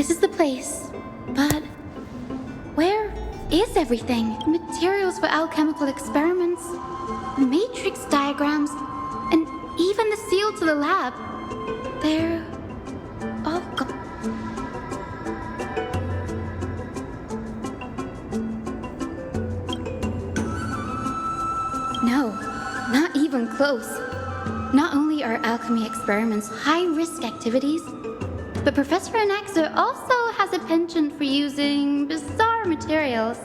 this is the place. But where is everything? Materials for alchemical experiments, matrix diagrams, and even the seal to the lab. They're all gone. No, not even close. Not only are alchemy experiments high-risk activities, but Professor Anaxa also has a penchant for using bizarre materials.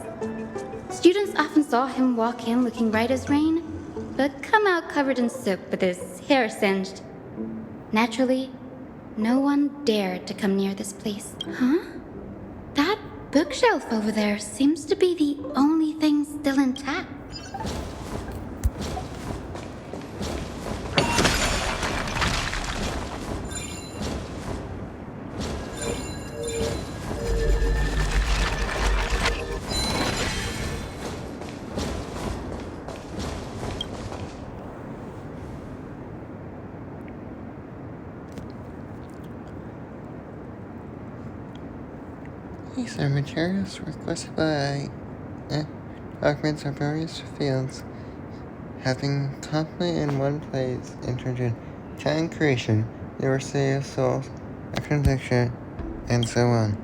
Students often saw him walk in looking right as rain, but come out covered in soot with his hair singed. Naturally, no one dared to come near this place. Huh? That bookshelf over there seems to be the only thing still intact. These are materials requested by documents of various fields, having confidently in one place entered in time creation, diversity of souls, contradiction, and so on.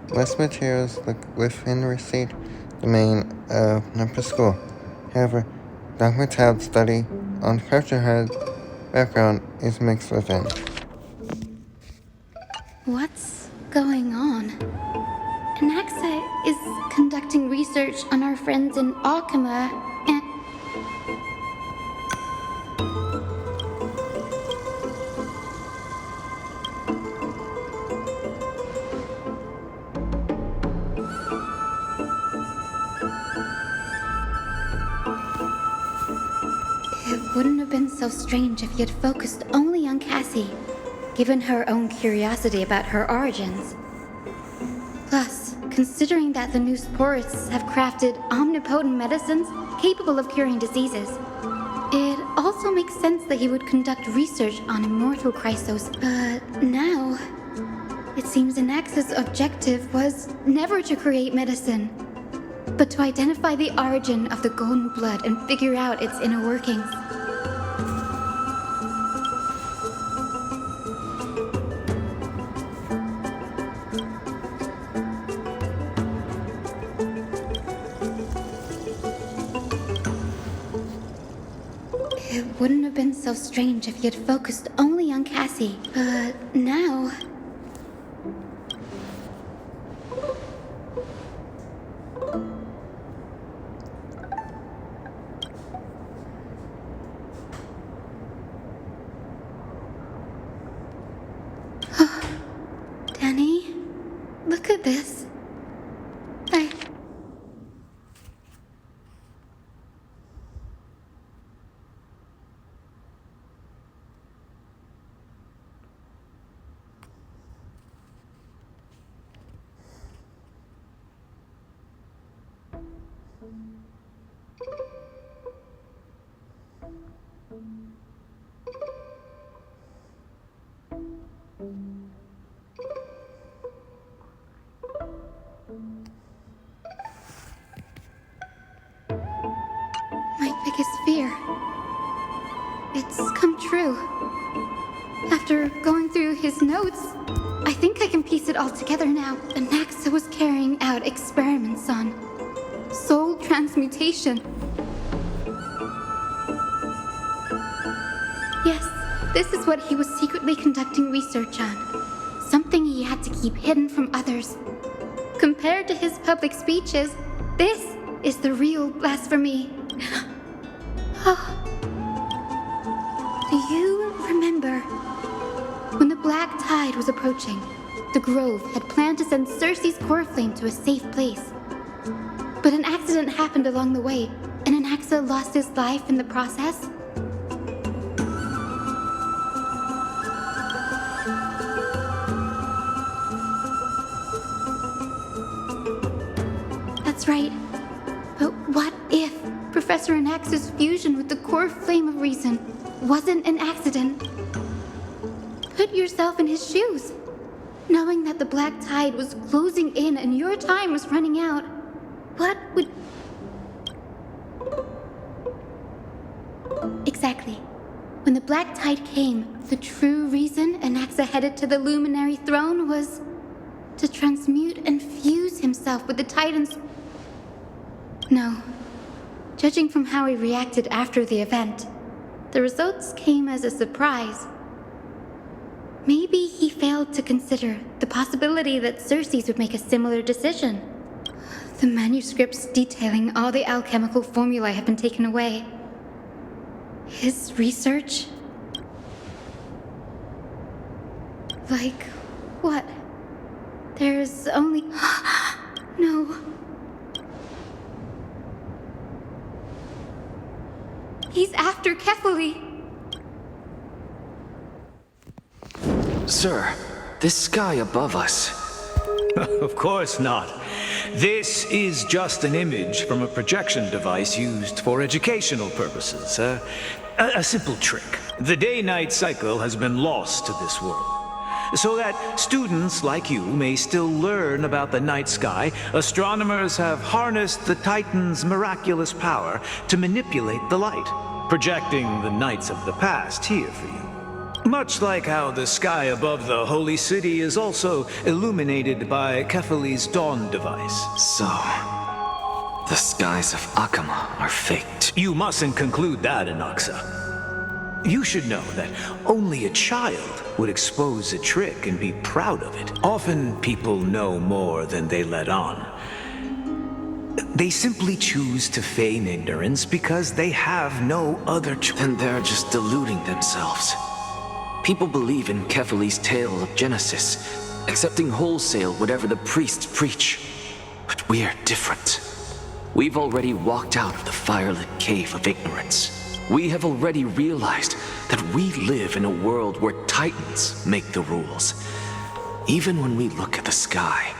Most materials look within receipt domain of number school. However, documents held study on culture background is mixed within. What's going on? Anaxa is conducting research on our friends in Alchema, and it wouldn't have been so strange if he had focused only on Cassie, given her own curiosity about her origins. Plus, considering that the new sporists have crafted omnipotent medicines capable of curing diseases, it also makes sense that he would conduct research on immortal Chrysos. But now, it seems Anaxa's objective was never to create medicine, but to identify the origin of the golden blood and figure out its inner workings. It wouldn't have been so strange if he had focused only on Cassie, but now... Danny, look at this. My biggest fear. It's come true. After going through his notes, I think I can piece it all together now. Anaxa was carrying out experiments on soul transmutation. Yes, this is what he was secretly conducting research on. Something he had to keep hidden from others. Compared to his public speeches, this is the real blasphemy. Oh. Do you remember when the black tide was approaching? The Grove had planned to send Circe's core flame to a safe place. But an accident happened along the way, and Anaxa lost his life in the process. That's right. But what if Professor Anaxa's fusion with the core flame of reason wasn't an accident? Put yourself in his shoes. Knowing that the black tide was closing in and your time was running out, what would... Exactly. When the black tide came, the true reason Anaxa headed to the Luminary Throne was to transmute and fuse himself with the Titans. No. Judging from how he reacted after the event, the results came as a surprise. Maybe he failed to consider the possibility that Xerxes would make a similar decision. The manuscripts detailing all the alchemical formulae have been taken away. His research? Like, what? There's only... No. He's after Kefali. Sir, this sky above us... Of course not. This is just an image from a projection device used for educational purposes. A simple trick. The day-night cycle has been lost to this world. So that students like you may still learn about the night sky, astronomers have harnessed the Titan's miraculous power to manipulate the light, projecting the nights of the past here for you. Much like how the sky above the holy city is also illuminated by Kefali's dawn device. So, the skies of Akama are faked. You mustn't conclude that, Anaxa. You should know that only a child would expose a trick and be proud of it. Often people know more than they let on. They simply choose to feign ignorance because they have no other choice. Then they're just deluding themselves. People believe in Kefali's tale of Genesis, accepting wholesale whatever the priests preach. But we're different. We've already walked out of the firelit cave of ignorance. We have already realized that we live in a world where Titans make the rules. Even when we look at the sky,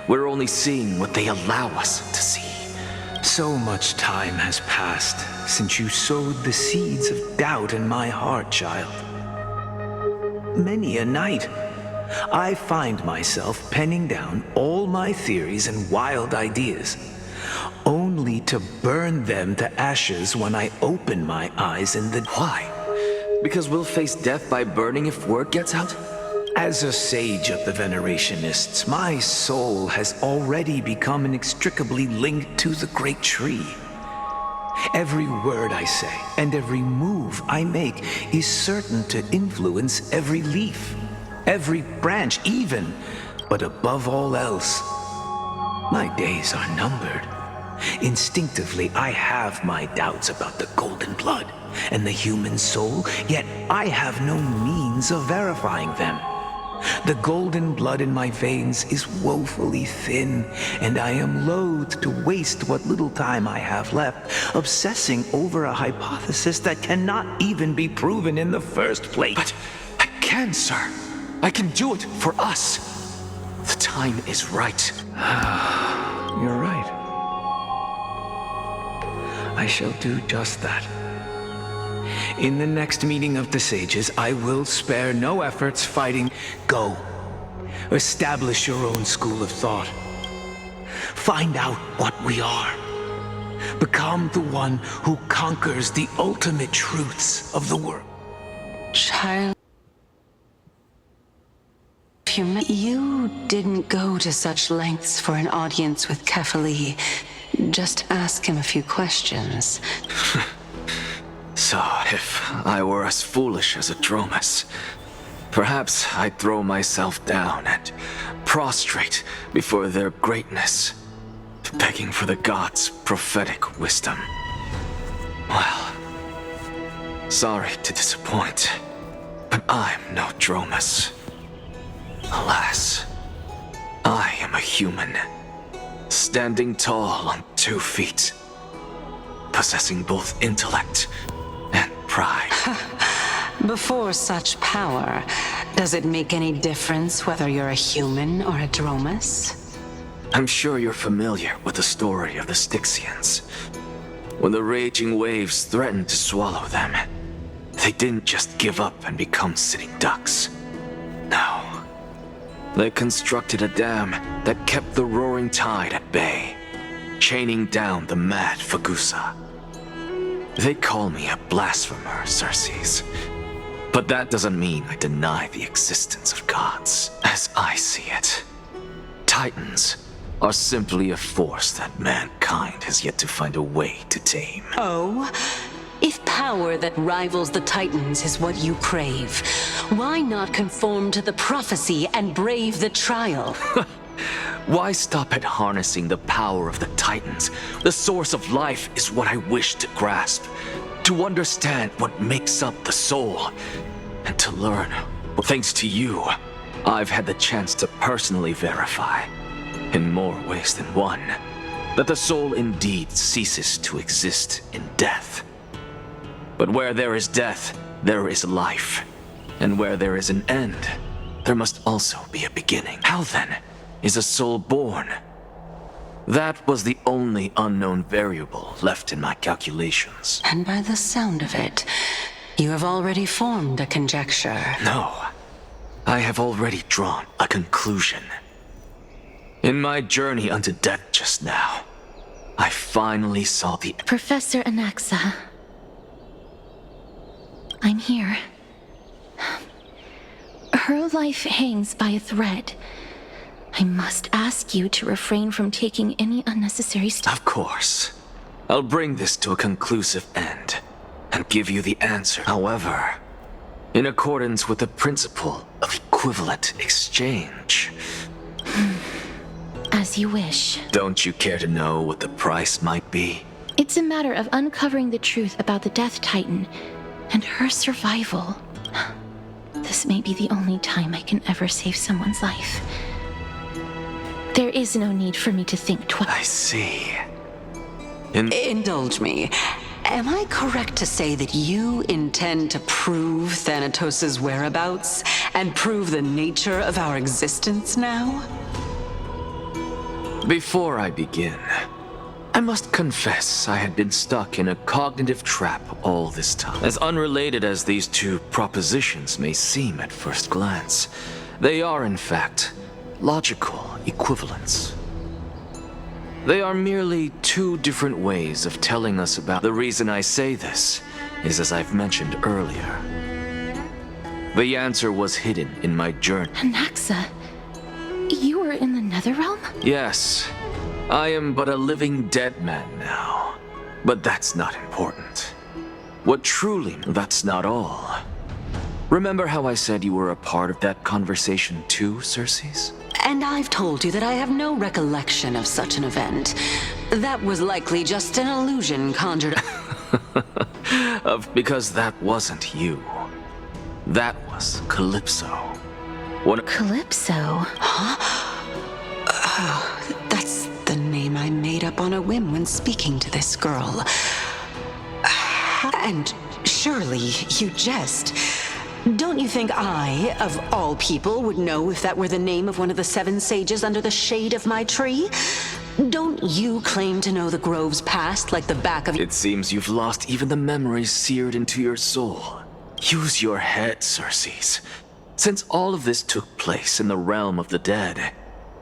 we're only seeing what they allow us to see. So much time has passed since you sowed the seeds of doubt in my heart, child. Many a night, I find myself penning down all my theories and wild ideas, only to burn them to ashes when I open my eyes in the... Why? Because we'll face death by burning if word gets out? As a sage of the Venerationists, my soul has already become inextricably linked to the great tree. Every word I say and every move I make is certain to influence every leaf, every branch even, but above all else, my days are numbered. Instinctively, I have my doubts about the golden blood and the human soul, yet I have no means of verifying them. The golden blood in my veins is woefully thin, and I am loath to waste what little time I have left obsessing over a hypothesis that cannot even be proven in the first place. But I can, sir. I can do it for us. The time is right. You're right. I shall do just that. In the next meeting of the sages, I will spare no efforts fighting. Go. Establish your own school of thought. Find out what we are. Become the one who conquers the ultimate truths of the world. Child, you didn't go to such lengths for an audience with Kefali. Just ask him a few questions. So, if I were as foolish as a Dromus, perhaps I'd throw myself down and prostrate before their greatness, begging for the gods' prophetic wisdom. Well, sorry to disappoint, but I'm no Dromus. Alas, I am a human, standing tall on 2 feet, possessing both intellect and pride. Before such power, does it make any difference whether you're a human or a Dromus? I'm sure you're familiar with the story of the Styxians. When the raging waves threatened to swallow them, they didn't just give up and become sitting ducks. No. They constructed a dam that kept the roaring tide at bay, chaining down the mad Fagusa. They call me a blasphemer, Circes. But that doesn't mean I deny the existence of gods, as I see it. Titans are simply a force that mankind has yet to find a way to tame. Oh? If power that rivals the Titans is what you crave, why not conform to the prophecy and brave the trial? Why stop at harnessing the power of the Titans? The source of life is what I wish to grasp. To understand what makes up the soul. And to learn. Thanks to you, I've had the chance to personally verify, in more ways than one, that the soul indeed ceases to exist in death. But where there is death, there is life. And where there is an end, there must also be a beginning. How then is a soul born? That was the only unknown variable left in my calculations. And by the sound of it, you have already formed a conjecture. No, I have already drawn a conclusion. In my journey unto death just now, I finally saw the... Professor Anaxa. I'm here. Her life hangs by a thread. I must ask you to refrain from taking any unnecessary steps. Of course. I'll bring this to a conclusive end and give you the answer. However, in accordance with the principle of equivalent exchange. As you wish. Don't you care to know what the price might be? It's a matter of uncovering the truth about the Death Titan and her survival. This may be the only time I can ever save someone's life. There is no need for me to think twice. I see. Indulge me. Am I correct to say that you intend to prove Thanatos' whereabouts and prove the nature of our existence now? Before I begin, I must confess I had been stuck in a cognitive trap all this time. As unrelated as these two propositions may seem at first glance, they are in fact logical equivalents. They are merely two different ways of telling us about... The reason I say this is as I've mentioned earlier. The answer was hidden in my journey. Anaxa, you were in the Netherrealm? Yes, I am but a living dead man now. But that's not important. What truly... That's not all. Remember how I said you were a part of that conversation too, Circes? And I've told you that I have no recollection of such an event. That was likely just an illusion conjured... Because that wasn't you. That was Calypso. Calypso? That's the name I made up on a whim when speaking to this girl. And surely you jest. Don't you think I, of all people, would know if that were the name of one of the 7 sages under the shade of my tree? Don't you claim to know the grove's past like the back of... It seems you've lost even the memories seared into your soul. Use your head, Circes. Since all of this took place in the realm of the dead,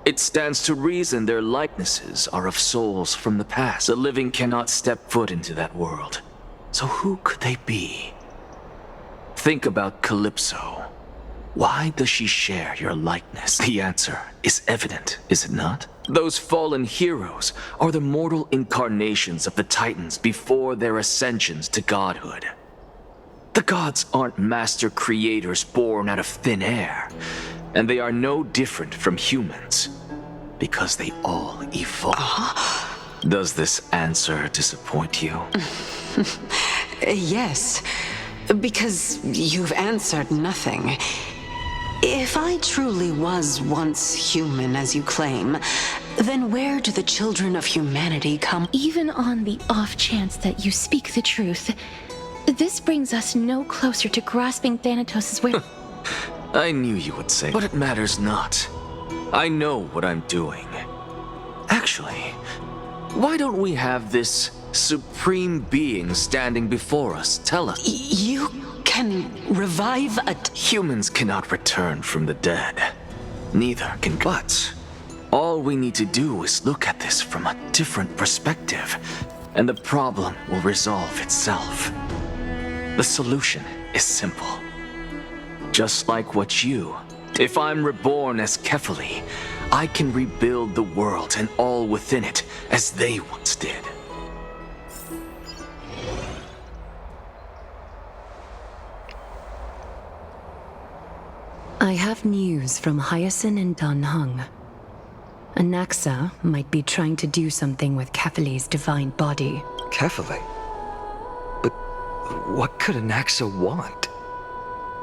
it stands to reason their likenesses are of souls from the past. The living cannot step foot into that world. So who could they be? Think about Calypso. Why does she share your likeness? The answer is evident, is it not? Those fallen heroes are the mortal incarnations of the Titans before their ascensions to godhood. The gods aren't master creators born out of thin air, and they are no different from humans, because they all evolve. Does this answer disappoint you? Yes, because you've answered nothing. If I truly was once human, as you claim, then where do the children of humanity come? Even on the off chance that you speak the truth, this brings us no closer to grasping Thanatos' where... I knew you would say, but it matters not. I know what I'm doing. Actually, why don't we have this supreme being standing before us tell us? You can revive a... Humans cannot return from the dead. Neither can. But all we need to do is look at this from a different perspective, and the problem will resolve itself. The solution is simple. Just like what you... If I'm reborn as Kefali, I can rebuild the world and all within it as they once did. I have news from Hyacinth and Dan Heng. Anaxa might be trying to do something with Kefali's divine body. Kefali? But what could Anaxa want?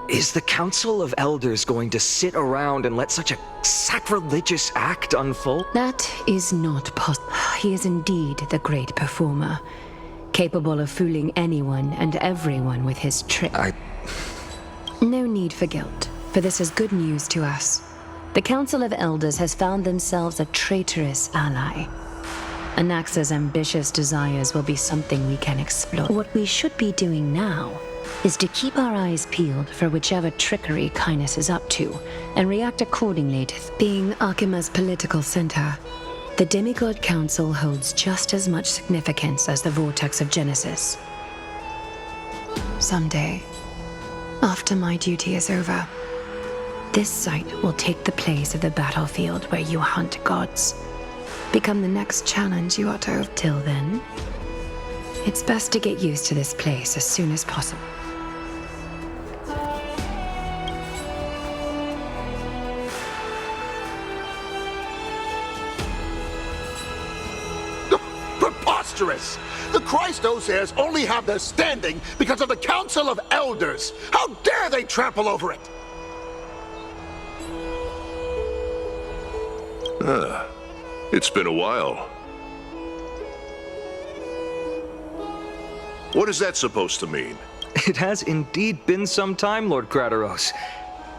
Is the Council of Elders going to sit around and let such a sacrilegious act unfold? That is not possible. He is indeed the great performer, capable of fooling anyone and everyone with his trick. No need for guilt, for this is good news to us. The Council of Elders has found themselves a traitorous ally. Anaxa's ambitious desires will be something we can explore. What we should be doing now is to keep our eyes peeled for whichever trickery Kindness is up to, and react accordingly to being Akima's political center. The Demigod Council holds just as much significance as the Vortex of Genesis. Someday, after my duty is over, this site will take the place of the battlefield where you hunt gods. Become the next challenge you ought to have. Till then, it's best to get used to this place as soon as possible. Preposterous! The Christos only have their standing because of the Council of Elders! How dare they trample over it! It's been a while. What is that supposed to mean? It has indeed been some time, Lord Grataros.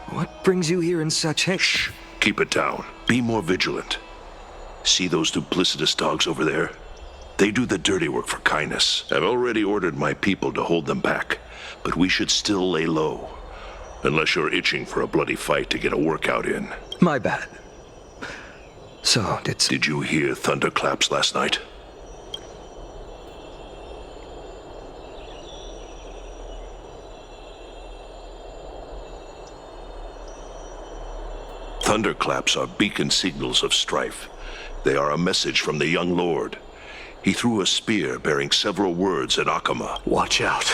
What brings you here in such haste? Shh! Keep it down. Be more vigilant. See those duplicitous dogs over there? They do the dirty work for Kindness. I've already ordered my people to hold them back, but we should still lay low. Unless you're itching for a bloody fight to get a workout in. My bad. So, Did you hear thunderclaps last night? Thunderclaps are beacon signals of strife. They are a message from the young lord. He threw a spear bearing several words at Akama. Watch out.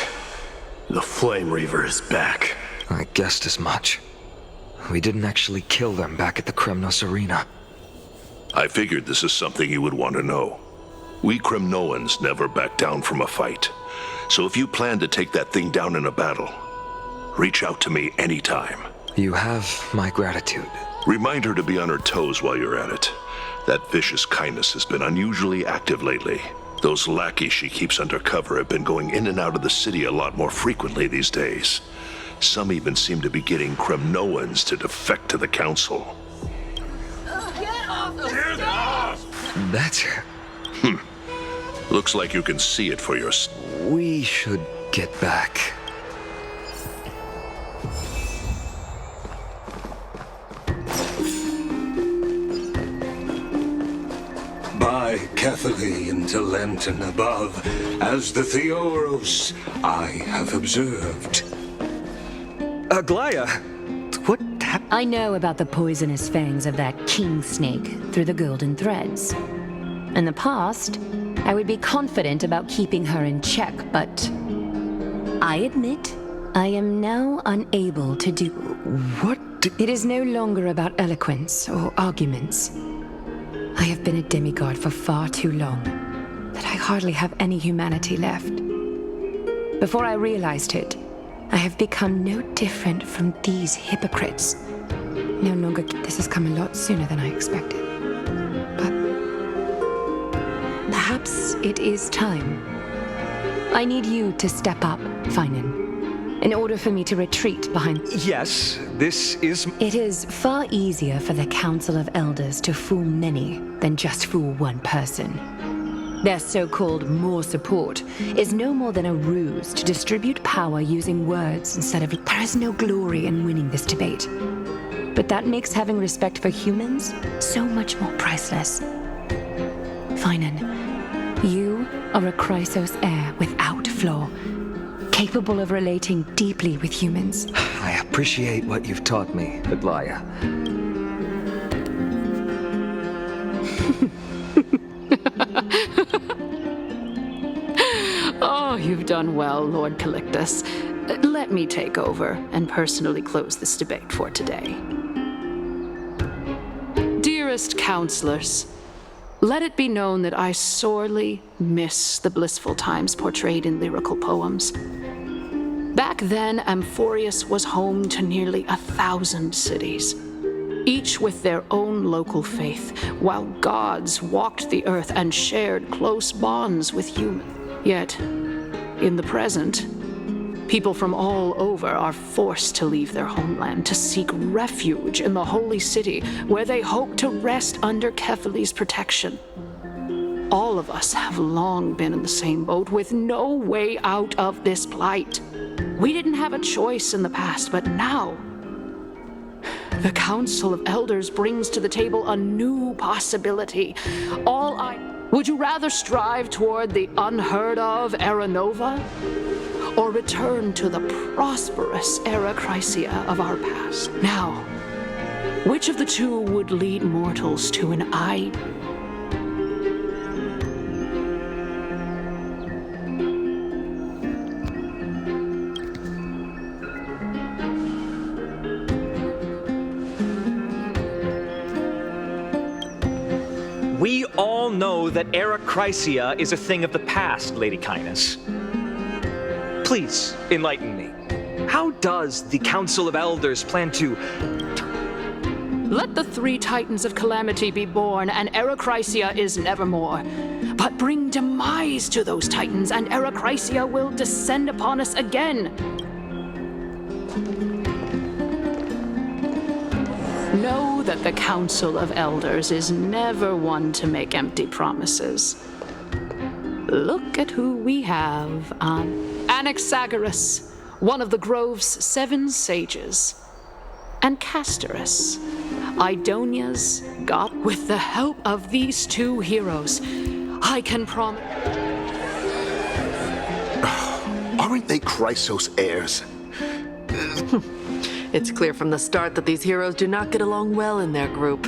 The Flame Reaver is back. I guessed as much. We didn't actually kill them back at the Kremnos Arena. I figured this is something you would want to know. We Kremnoans never back down from a fight. So if you plan to take that thing down in a battle, reach out to me anytime. You have my gratitude. Remind her to be on her toes while you're at it. That vicious Kindness has been unusually active lately. Those lackeys she keeps under cover have been going in and out of the city a lot more frequently these days. Some even seem to be getting Kremnoans to defect to the Council. That's... Looks like you can see it for yourself. We should get back. By Kefali into Lenten above, as the Theoros I have observed. Aglaya! What happened? I know about the poisonous fangs of that king snake through the golden threads. In the past, I would be confident about keeping her in check, but I admit I am now unable to do... What? It is no longer about eloquence or arguments. I have been a demigod for far too long that I hardly have any humanity left. Before I realized it, I have become no different from these hypocrites. No longer... This has come a lot sooner than I expected. But perhaps it is time. I need you to step up, Finan, in order for me to retreat behind... Yes, this is... It is far easier for the Council of Elders to fool many than just fool one person. Their so-called more support is no more than a ruse to distribute power using words instead of... There is no glory in winning this debate. But that makes having respect for humans so much more priceless. Finan, you are a Chrysos heir without flaw, capable of relating deeply with humans. I appreciate what you've taught me, Aglaya. Oh, you've done well, Lord Calictus. Let me take over and personally close this debate for today. Dearest counselors, let it be known that I sorely miss the blissful times portrayed in lyrical poems. Back then, Amphorius was home to nearly 1,000 cities, each with their own local faith, while gods walked the earth and shared close bonds with humans. Yet, in the present, people from all over are forced to leave their homeland to seek refuge in the holy city, where they hope to rest under Kefali's protection. All of us have long been in the same boat, with no way out of this plight. We didn't have a choice in the past, but now the Council of Elders brings to the table a new possibility. Would you rather strive toward the unheard of Era Nova, or return to the prosperous Era Chrysia of our past? Now, which of the two would lead mortals to an We all know that Era Chrysia is a thing of the past, Lady Kynus. Please, enlighten me. How does the Council of Elders plan to... Let the 3 Titans of Calamity be born, and Era Chrysia is nevermore. But bring demise to those Titans, and Era Chrysia will descend upon us again. Know that the Council of Elders is never one to make empty promises. Look at who we have on Anaxagoras, one of the Grove's 7 sages, and Casores, Idonia's god. With the help of these 2 heroes, I can promise... Aren't they Chrysos heirs? It's clear from the start that these heroes do not get along well in their group.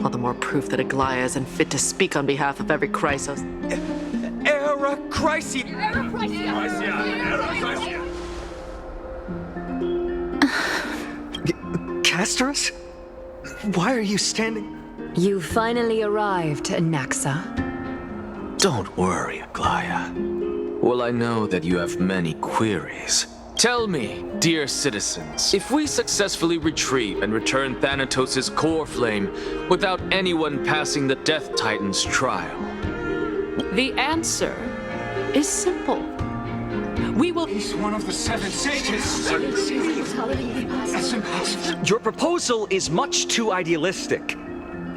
All the more proof that Aglaya isn't fit to speak on behalf of every Chrysos. Era Chrysia! Castorus? Why are you standing? You finally arrived, Anaxa. Don't worry, Aglaya. Well, I know that you have many queries. Tell me, dear citizens, if we successfully retrieve and return Thanatos' core flame without anyone passing the Death Titan's trial? The answer is simple. We will... He's one of the 7 sages. That's impossible. Your proposal is much too idealistic.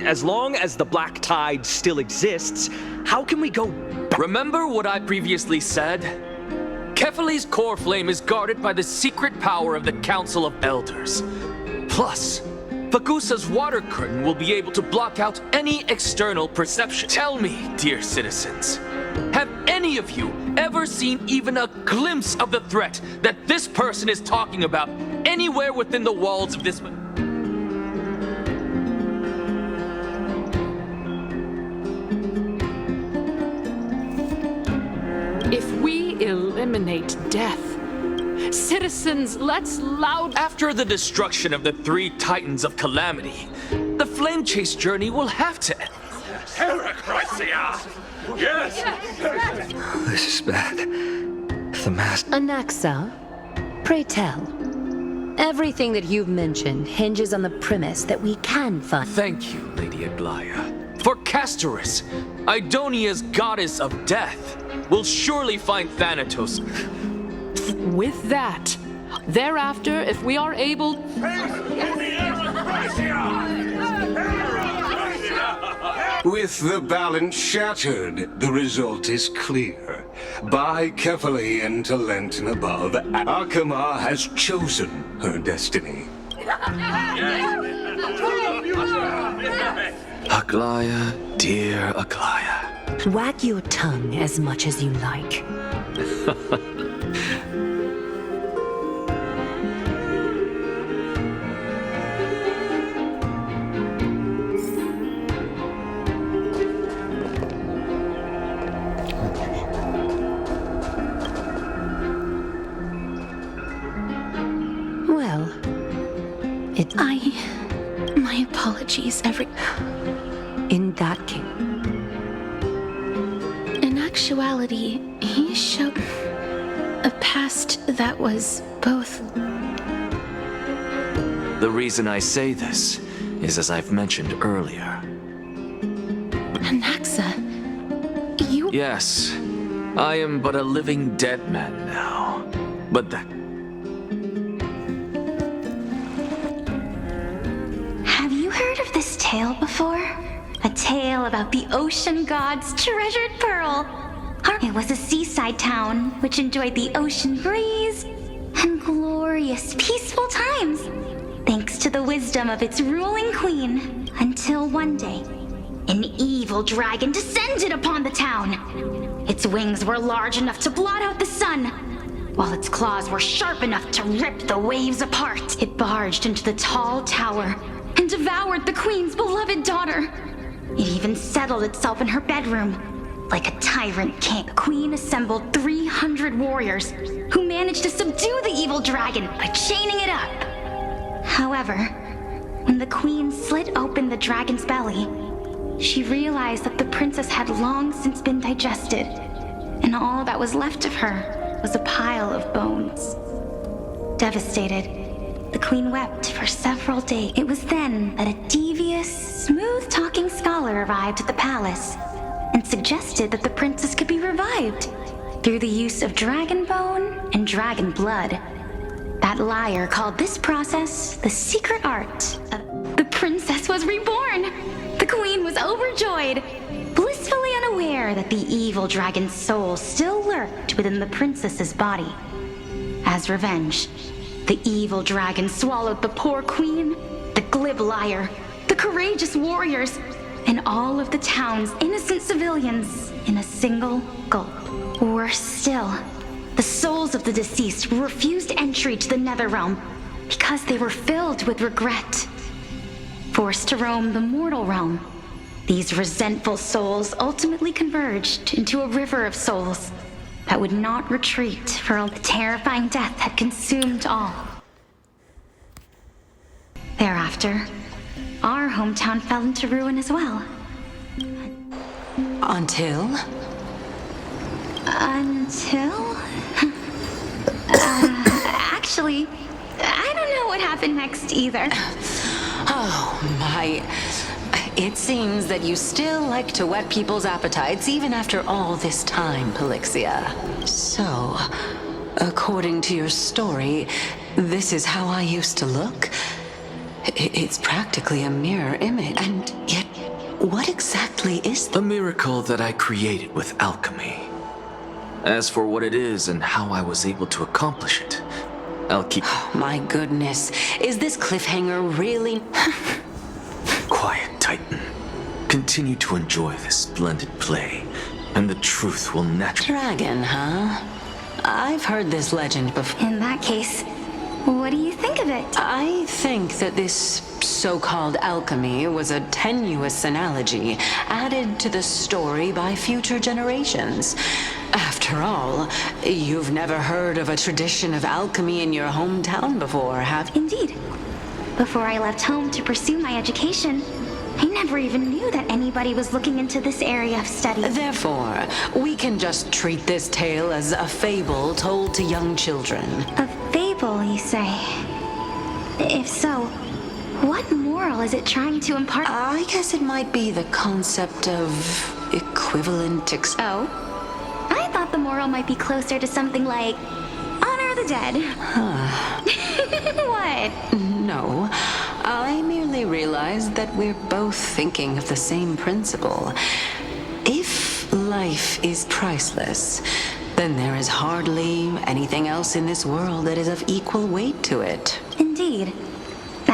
As long as the Black Tide still exists, how can we go back? Remember what I previously said? Kefali's core flame is guarded by the secret power of the Council of Elders. Plus, Pagusa's water curtain will be able to block out any external perception. Tell me, dear citizens, have any of you ever seen even a glimpse of the threat that this person is talking about anywhere within the walls of this... If we eliminate death, citizens, let's loud... After the destruction of the 3 Titans of Calamity, the flame chase journey will have to end. Yes! This is bad. The mask... Anaxa, pray tell. Everything that you've mentioned hinges on the premise that we can find... Thank you, Lady Aglaya. For Castorus, Idonia's goddess of death, will surely find Thanatos. With that, thereafter, if we are able... With the balance shattered, the result is clear. By Kefali and Talent and above, Akama has chosen her destiny. Aglaya, dear Aglaya. Wag your tongue as much as you like. Well, My apologies, in that case, In actuality, he showed a past that was both. The reason I say this is as I've mentioned earlier. Anaxa, you. Yes, I am but a living dead man now. But that. Have you heard of this tale before? A tale about the ocean god's treasured pearl. It was a seaside town which enjoyed the ocean breeze and glorious, peaceful times, thanks to the wisdom of its ruling queen, until one day, an evil dragon descended upon the town. Its wings were large enough to blot out the sun, while its claws were sharp enough to rip the waves apart. It barged into the tall tower and devoured the queen's beloved daughter. It even settled itself in her bedroom. Like a tyrant king, the queen assembled 300 warriors who managed to subdue the evil dragon by chaining it up. However, when the queen slit open the dragon's belly, she realized that the princess had long since been digested, and all that was left of her was a pile of bones. Devastated, the queen wept for several days. It was then that a devious, smooth-talking scholar arrived at the palace and suggested that the princess could be revived through the use of dragon bone and dragon blood. That liar called this process the secret art of... The princess was reborn! The queen was overjoyed, blissfully unaware that the evil dragon's soul still lurked within the princess's body. As revenge, the evil dragon swallowed the poor queen, the glib liar, the courageous warriors, and all of the town's innocent civilians in a single gulp. Worse still, the souls of the deceased refused entry to the Netherrealm because they were filled with regret. Forced to roam the mortal realm, these resentful souls ultimately converged into a river of souls that would not retreat for all the terrifying death had consumed all. Thereafter, our hometown fell into ruin as well. Until? Actually, I don't know what happened next either. Oh, my. It seems that you still like to whet people's appetites even after all this time, Pelixia. So, according to your story, this is how I used to look? It's practically a mirror image. And yet, what exactly is A miracle that I created with alchemy. As for what it is and how I was able to accomplish it, I'll keep... My goodness, is this cliffhanger really... Quiet, Titan. Continue to enjoy this splendid play, and the truth will naturally... Dragon, huh? I've heard this legend before. In that case, what do you think of it? I think that this so-called alchemy was a tenuous analogy added to the story by future generations. After all, you've never heard of a tradition of alchemy in your hometown before, have you? Indeed. Before I left home to pursue my education, I never even knew that anybody was looking into this area of study. Therefore, we can just treat this tale as a fable told to young children. A fable, you say? If so, what moral is it trying to impart? I guess it might be the concept of equivalent Oh? I thought the moral might be closer to something like honor the dead. What? No, I merely realized that we're both thinking of the same principle. If life is priceless, then there is hardly anything else in this world that is of equal weight to it. Indeed.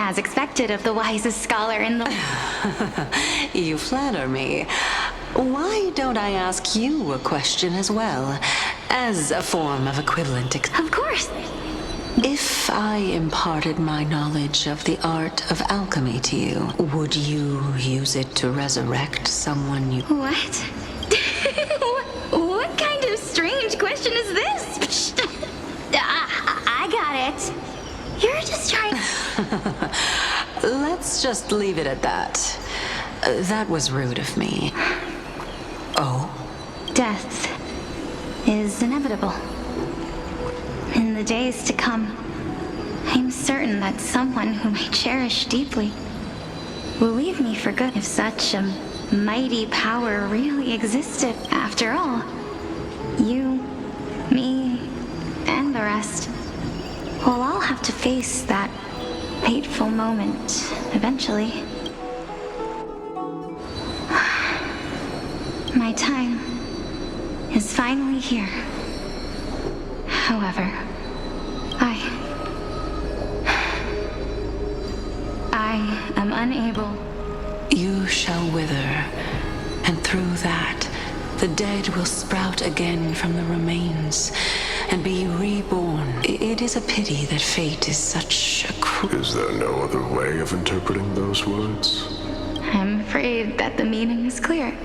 as expected of the wisest scholar in the... You flatter me. Why don't I ask you a question as well, as a form of equivalent... Of course. If I imparted my knowledge of the art of alchemy to you, would you use it to resurrect someone you... What? What kind of strange question is this? I got it. You're just trying... Let's just leave it at that. That was rude of me. Oh? Death is inevitable. In the days to come, I'm certain that someone whom I cherish deeply will leave me for good. If such a mighty power really existed, after all, you, me, and the rest will all have to face that fateful moment eventually. My time is finally here. However, I am unable. You shall wither, and through that, the dead will sprout again from the remains and be reborn. It is a pity that fate is such a cruel... Is there no other way of interpreting those words? I'm afraid that the meaning is clear.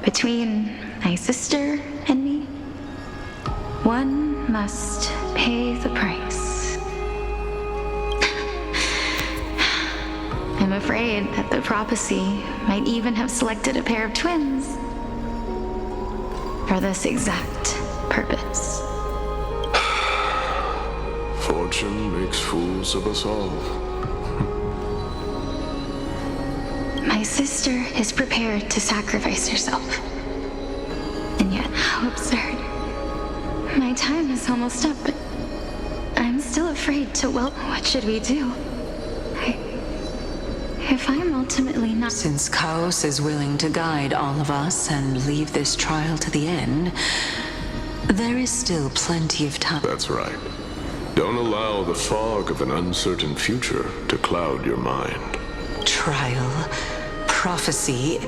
Between my sister and me, one must pay the price. I'm afraid that the prophecy might even have selected a pair of twins for this exact purpose. Fortune makes fools of us all. My sister is prepared to sacrifice herself. And yet, how absurd. My time is almost up, but I'm still afraid to, well, what should we do? If I'm ultimately not... Since Chaos is willing to guide all of us and leave this trial to the end, there is still plenty of time. That's right. Don't allow the fog of an uncertain future to cloud your mind. Trial, prophecy,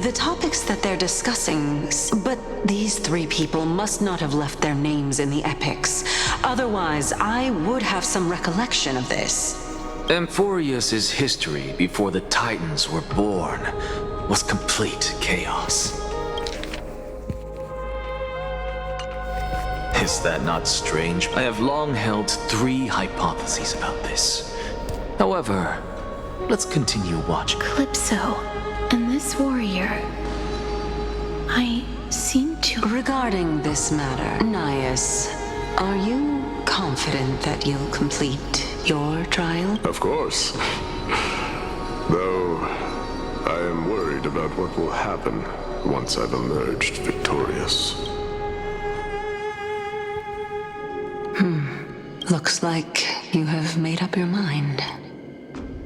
the topics that they're discussing, but these three people must not have left their names in the epics. Otherwise, I would have some recollection of this. Amphorius's history before the Titans were born was complete chaos. Is that not strange? I have long held 3 hypotheses about this. However, let's continue watching. Calypso and this warrior, I seem to... Regarding this matter, Nias, are you confident that you'll complete your trial? Of course. Though, I am worried about what will happen once I've emerged victorious. Looks like you have made up your mind.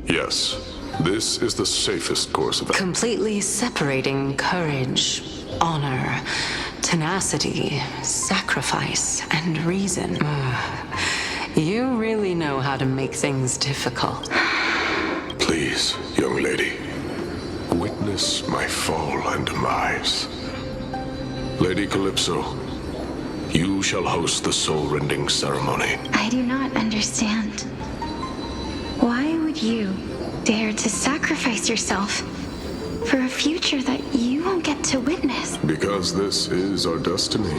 Yes, this is the safest course of action. Completely separating courage, honor, tenacity, sacrifice, and reason. You really know how to make things difficult. Please, young lady, witness my fall and demise. Lady Calypso, you shall host the soul-rending ceremony. I do not understand. Why would you dare to sacrifice yourself for a future that you won't get to witness? Because this is our destiny.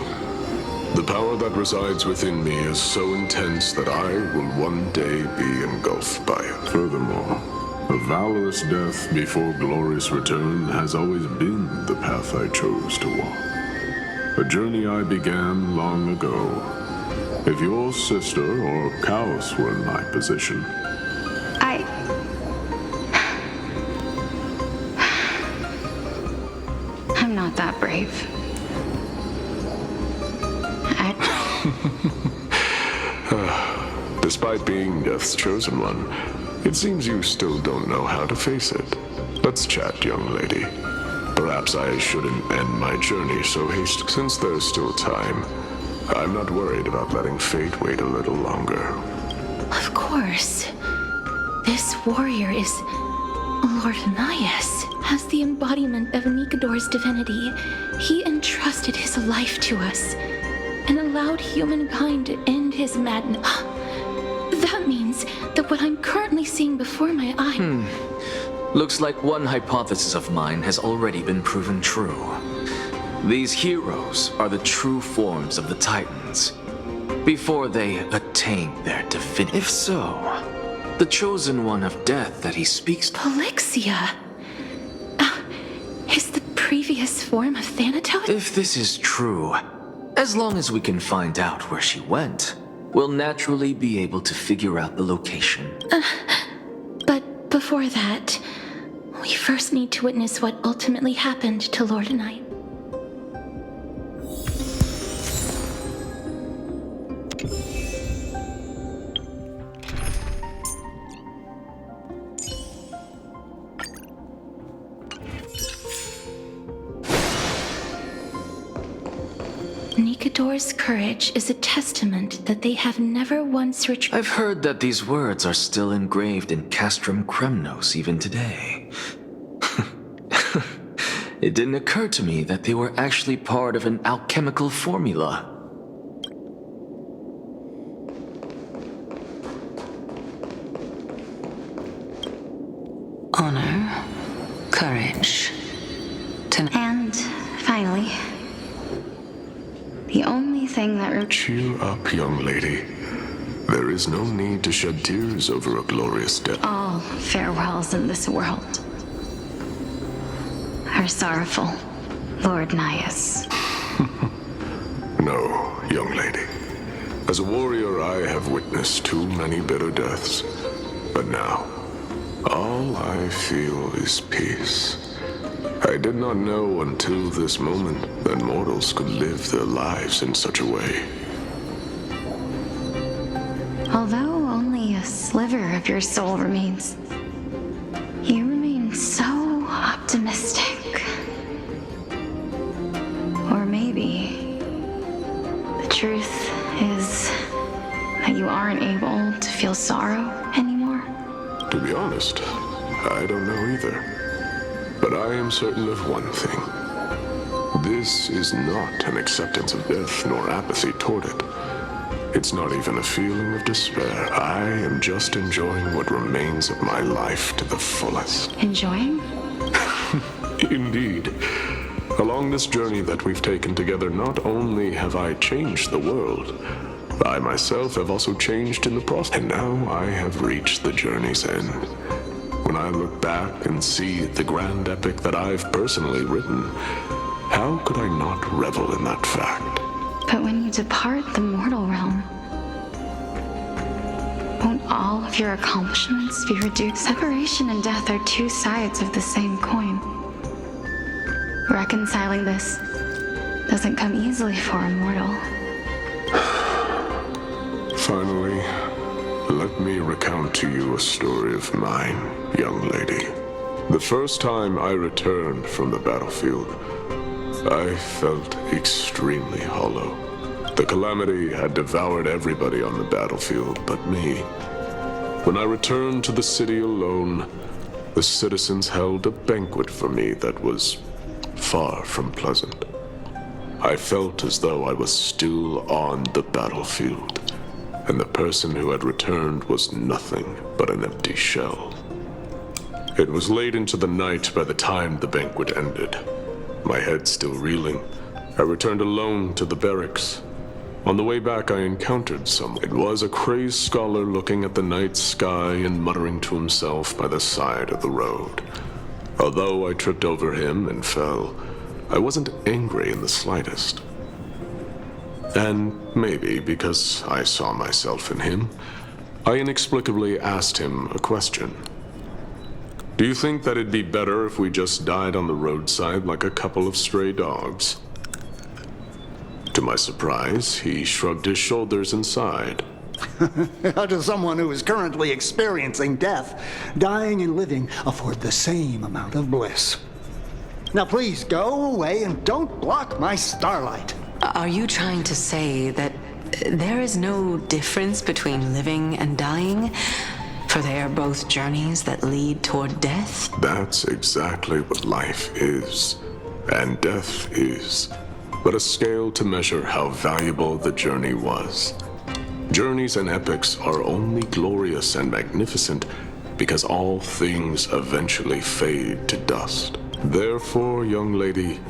The power that resides within me is so intense that I will one day be engulfed by it. Furthermore, a valorous death before glorious return has always been the path I chose to walk. A journey I began long ago. If your sister or Chaos were in my position... I'm not that brave. Despite being Death's chosen one, it seems you still don't know how to face it. Let's chat, young lady. Perhaps I shouldn't end my journey so hastily. Since there's still time, I'm not worried about letting fate wait a little longer. Of course. This warrior is Lord Anias. As the embodiment of Nikador's divinity, he entrusted his life to us and allowed humankind to end his madness. That means that what I'm currently seeing before my eyes... Looks like one hypothesis of mine has already been proven true. These heroes are the true forms of the Titans, before they attain their divinity. If so, the chosen one of death that he speaks to... Polixia! Is the previous form of Thanatos? If this is true, as long as we can find out where she went, we'll naturally be able to figure out the location. But before that, we first need to witness what ultimately happened to Lord Knight. Nikador's courage is a testament that they have never once I've heard that these words are still engraved in Castrum Kremnos even today. It didn't occur to me that they were actually part of an alchemical formula. Honor, courage, and finally, the only thing that... Cheer up, young lady. There is no need to shed tears over a glorious death. All farewells in this world are sorrowful, Lord Nias. No, young lady. As a warrior, I have witnessed too many bitter deaths. But now, all I feel is peace. I did not know until this moment that mortals could live their lives in such a way. Although only a sliver of your soul remains, you remain so optimistic. Or maybe the truth is that you aren't able to feel sorrow anymore. To be honest, I don't know either. But I am certain of one thing. This is not an acceptance of death nor apathy toward it. It's not even a feeling of despair. I am just enjoying what remains of my life to the fullest. Enjoying? Indeed. Along this journey that we've taken together, not only have I changed the world, I myself have also changed in the process. And now I have reached the journey's end. When I look back and see the grand epic that I've personally written, how could I not revel in that fact? But when you depart the mortal realm, won't all of your accomplishments be reduced? Separation and death are two sides of the same coin. Reconciling this doesn't come easily for a mortal. Finally, let me recount to you a story of mine, young lady. The first time I returned from the battlefield, I felt extremely hollow. The calamity had devoured everybody on the battlefield but me. When I returned to the city alone, the citizens held a banquet for me that was far from pleasant. I felt as though I was still on the battlefield, and the person who had returned was nothing but an empty shell. It was late into the night by the time the banquet ended. My head still reeling, I returned alone to the barracks. On the way back, I encountered someone. It was a crazed scholar looking at the night sky and muttering to himself by the side of the road. Although I tripped over him and fell, I wasn't angry in the slightest. And maybe because I saw myself in him, I inexplicably asked him a question. Do you think that it'd be better if we just died on the roadside like a couple of stray dogs? To my surprise, he shrugged his shoulders and sighed. To someone who is currently experiencing death, dying and living afford the same amount of bliss. Now please go away and don't block my starlight. Are you trying to say that there is no difference between living and dying? For they are both journeys that lead toward death? That's exactly what life is, and death is, but a scale to measure how valuable the journey was. Journeys and epics are only glorious and magnificent because all things eventually fade to dust. Therefore, young lady,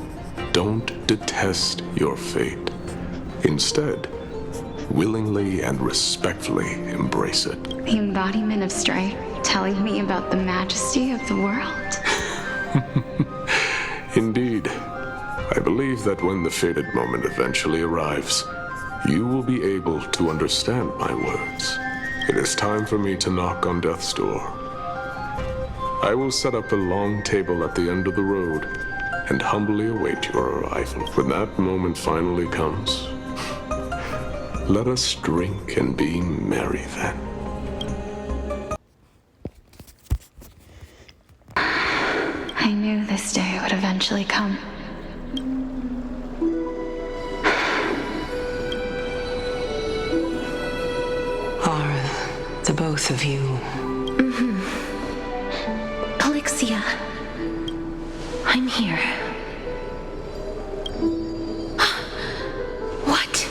don't detest your fate. Instead, willingly and respectfully embrace it. The embodiment of strife, telling me about the majesty of the world. Indeed. I believe that when the fated moment eventually arrives, you will be able to understand my words. It is time for me to knock on death's door. I will set up a long table at the end of the road and humbly await your arrival. When that moment finally comes, let us drink and be merry then. I knew this day would eventually come. Are the both of you? Mm-hmm. Polixia, I'm here. What?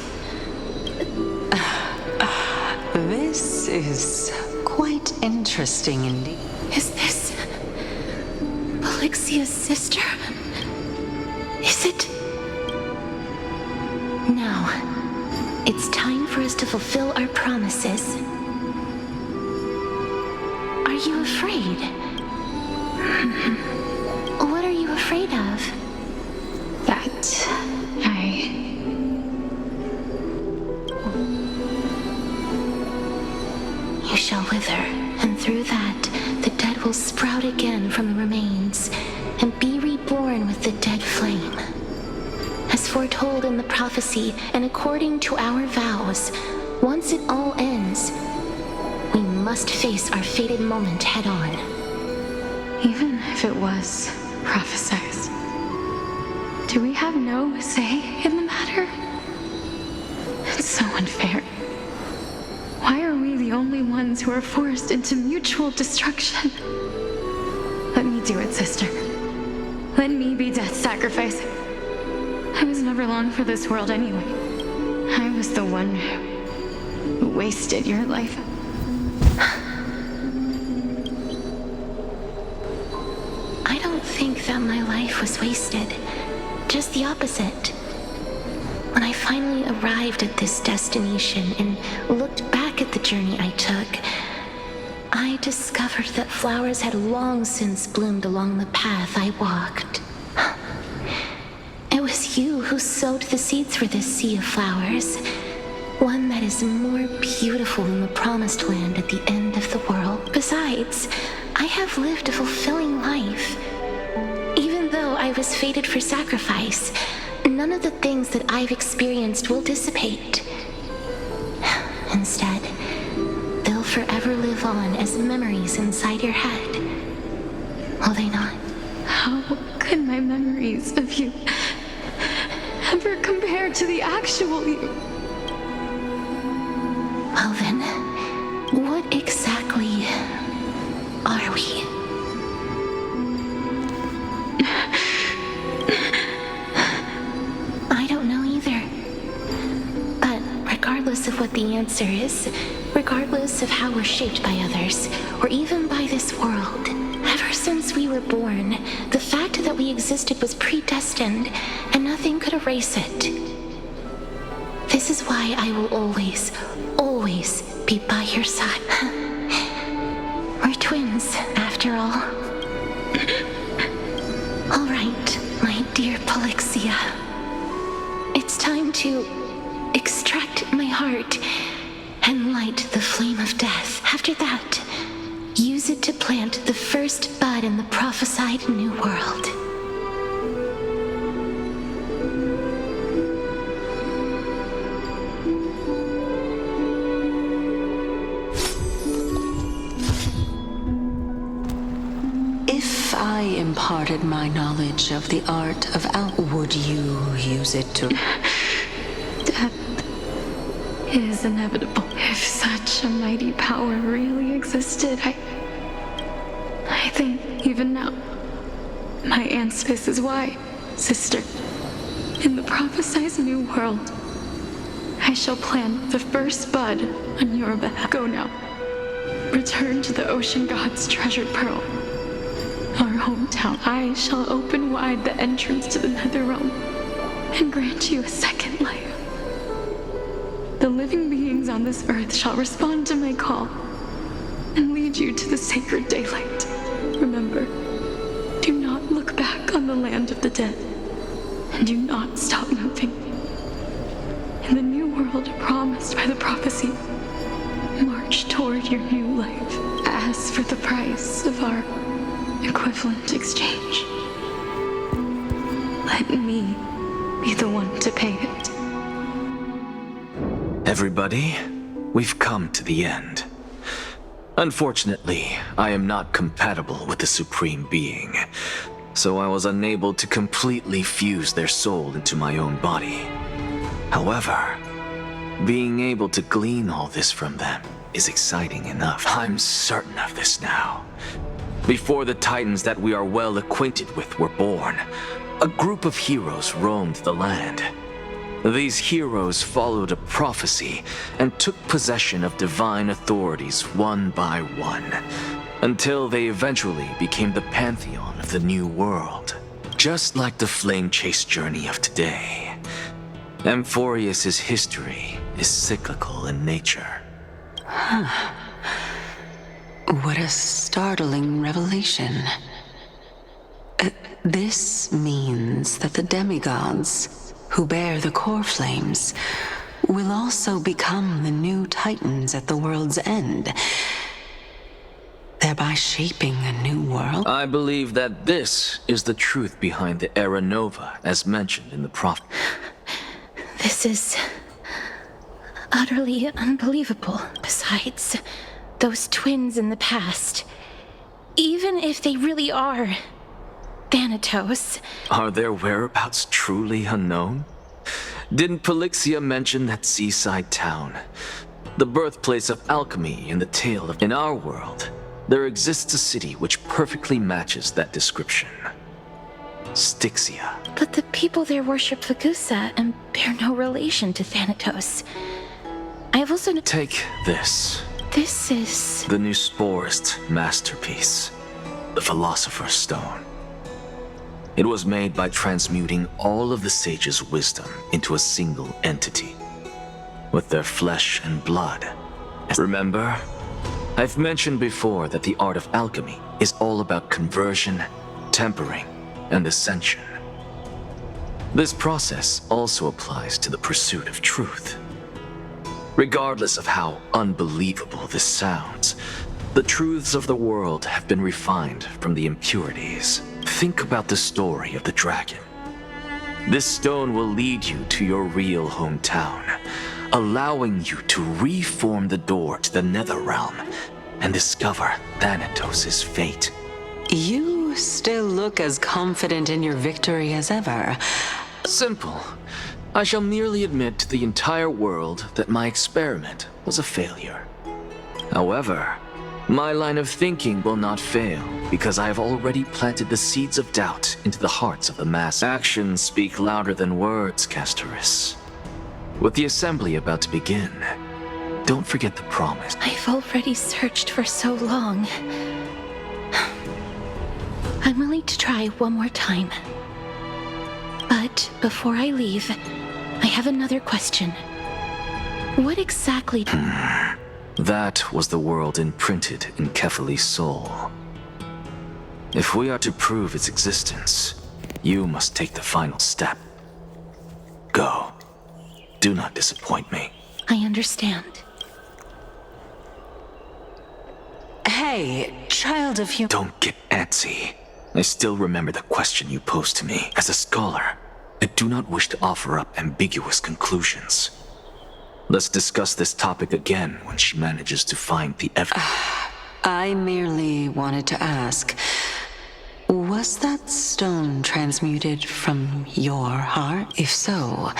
This is quite interesting indeed. Is this Polixia's sister? Is it? Now, it's time for us to fulfill our promises. Are you afraid? What are you afraid of? That You shall wither, and through that, the dead will sprout again from the remains, and be reborn with the dead flame. As foretold in the prophecy, and according to our vows, once it all ends, we must face our fated moment head-on. Even if it was prophesied, do we have no say in the matter? It's so unfair. Why are we the only ones who are forced into mutual destruction? Let me do it, sister. Let me be death's sacrifice. I was never long for this world anyway. I was the one who wasted your life. I don't think that my life was wasted. Just the opposite. When I finally arrived at this destination and looked back at the journey I took, I discovered that flowers had long since bloomed along the path I walked. It was you who sowed the seeds for this sea of flowers, one that is more beautiful than the promised land at the end of the world. Besides, I have lived a fulfilling life. Even though I was fated for sacrifice, none of the things that I've experienced will dissipate. Instead, they'll forever live on as memories inside your head. Will they not? How could my memories of you ever compare to the actual you? Well then, what exactly are we? I don't know either. But regardless of what the answer is, regardless of how we're shaped by others, or even by this world, ever since we were born, the fact that we existed was predestined, and nothing could erase it. This is why I will always, always be by your side. We're twins, after all. All right, my dear Polixia. It's time to extract my heart and light the flame of death. After that, use it to plant the first bud in the prophesied new world. If I imparted my knowledge of the art of would you use it to... Death is inevitable. If such a mighty power really existed, I think even now, my answer is why, sister. In the prophesized new world, I shall plant the first bud on your behalf. Go now. Return to the ocean god's treasured pearl. Our hometown. I shall open wide the entrance to the netherrealm and grant you a second life. The living beings on this earth shall respond to my call and lead you to the sacred daylight. Remember, do not look back on the land of the dead, and do not stop moving. In the new world promised by the prophecy, march toward your new life. As for the price of our equivalent exchange, let me be the one to pay it. Everybody, we've come to the end. Unfortunately, I am not compatible with the Supreme Being, so I was unable to completely fuse their soul into my own body. However, being able to glean all this from them is exciting enough. I'm certain of this now. Before the Titans that we are well acquainted with were born, a group of heroes roamed the land. These heroes followed a prophecy and took possession of divine authorities one by one, until they eventually became the pantheon of the new world. Just like the flame-chased journey of today, Amphorius's history is cyclical in nature. Huh. What a startling revelation. This means that the demigods, who bear the core flames, will also become the new Titans at the world's end, thereby shaping a new world? I believe that this is the truth behind the Era Nova, as mentioned in the prophet. This is utterly unbelievable. Besides, those twins in the past, even if they really are Thanatos... Are their whereabouts truly unknown? Didn't Polixia mention that seaside town? The birthplace of alchemy in the tale of... In our world, there exists a city which perfectly matches that description. Styxia. But the people there worship Fagusa and bear no relation to Thanatos. I have also... Take this. This is... The new Sporist masterpiece, the Philosopher's Stone. It was made by transmuting all of the sages' wisdom into a single entity, with their flesh and blood. Remember, I've mentioned before that the art of alchemy is all about conversion, tempering, and ascension. This process also applies to the pursuit of truth. Regardless of how unbelievable this sounds, the truths of the world have been refined from the impurities. Think about the story of the dragon. This stone will lead you to your real hometown, allowing you to reform the door to the Netherrealm and discover Thanatos' fate. You still look as confident in your victory as ever. Simple. I shall merely admit to the entire world that my experiment was a failure. However, my line of thinking will not fail because I have already planted the seeds of doubt into the hearts of the mass. Actions speak louder than words, Casores. With the assembly about to begin, don't forget the promise. I've already searched for so long. I'm willing to try one more time. But before I leave, I have another question. What exactly... That was the world imprinted in Kefali's soul. If we are to prove its existence, you must take the final step. Go. Do not disappoint me. I understand. Hey, child of human... Don't get antsy. I still remember the question you posed to me. As a scholar, I do not wish to offer up ambiguous conclusions. Let's discuss this topic again when she manages to find the evidence. I merely wanted to ask, was that stone transmuted from your heart? If so,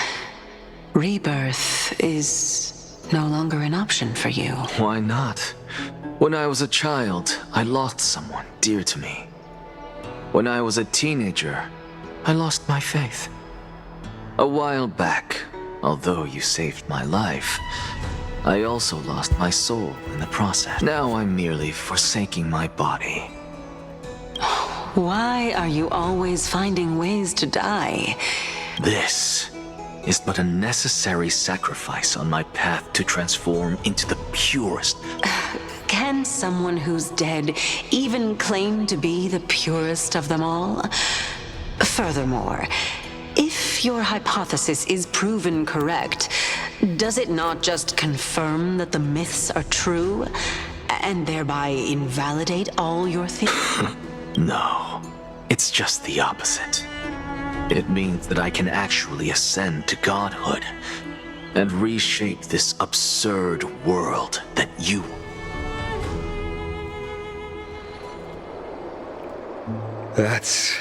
rebirth is no longer an option for you. Why not? When I was a child, I lost someone dear to me. When I was a teenager, I lost my faith. A while back, although you saved my life, I also lost my soul in the process. Now I'm merely forsaking my body. Why are you always finding ways to die? This is but a necessary sacrifice on my path to transform into the purest. Can someone who's dead even claim to be the purest of them all? Furthermore, if your hypothesis is proven correct, does it not just confirm that the myths are true, and thereby invalidate all your theories? No, it's just the opposite. It means that I can actually ascend to godhood and reshape this absurd world that you... That's...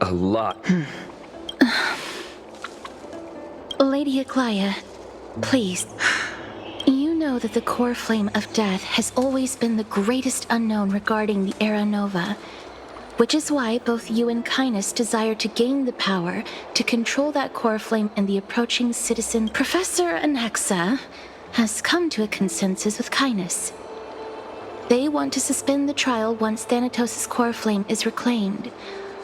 a lot. Lady Aglaya, please. You know that the core flame of death has always been the greatest unknown regarding the Era Nova, which is why both you and Kindness desire to gain the power to control that core flame and the approaching citizen. Professor Anaxa has come to a consensus with Kindness. They want to suspend the trial once Thanatos' core flame is reclaimed,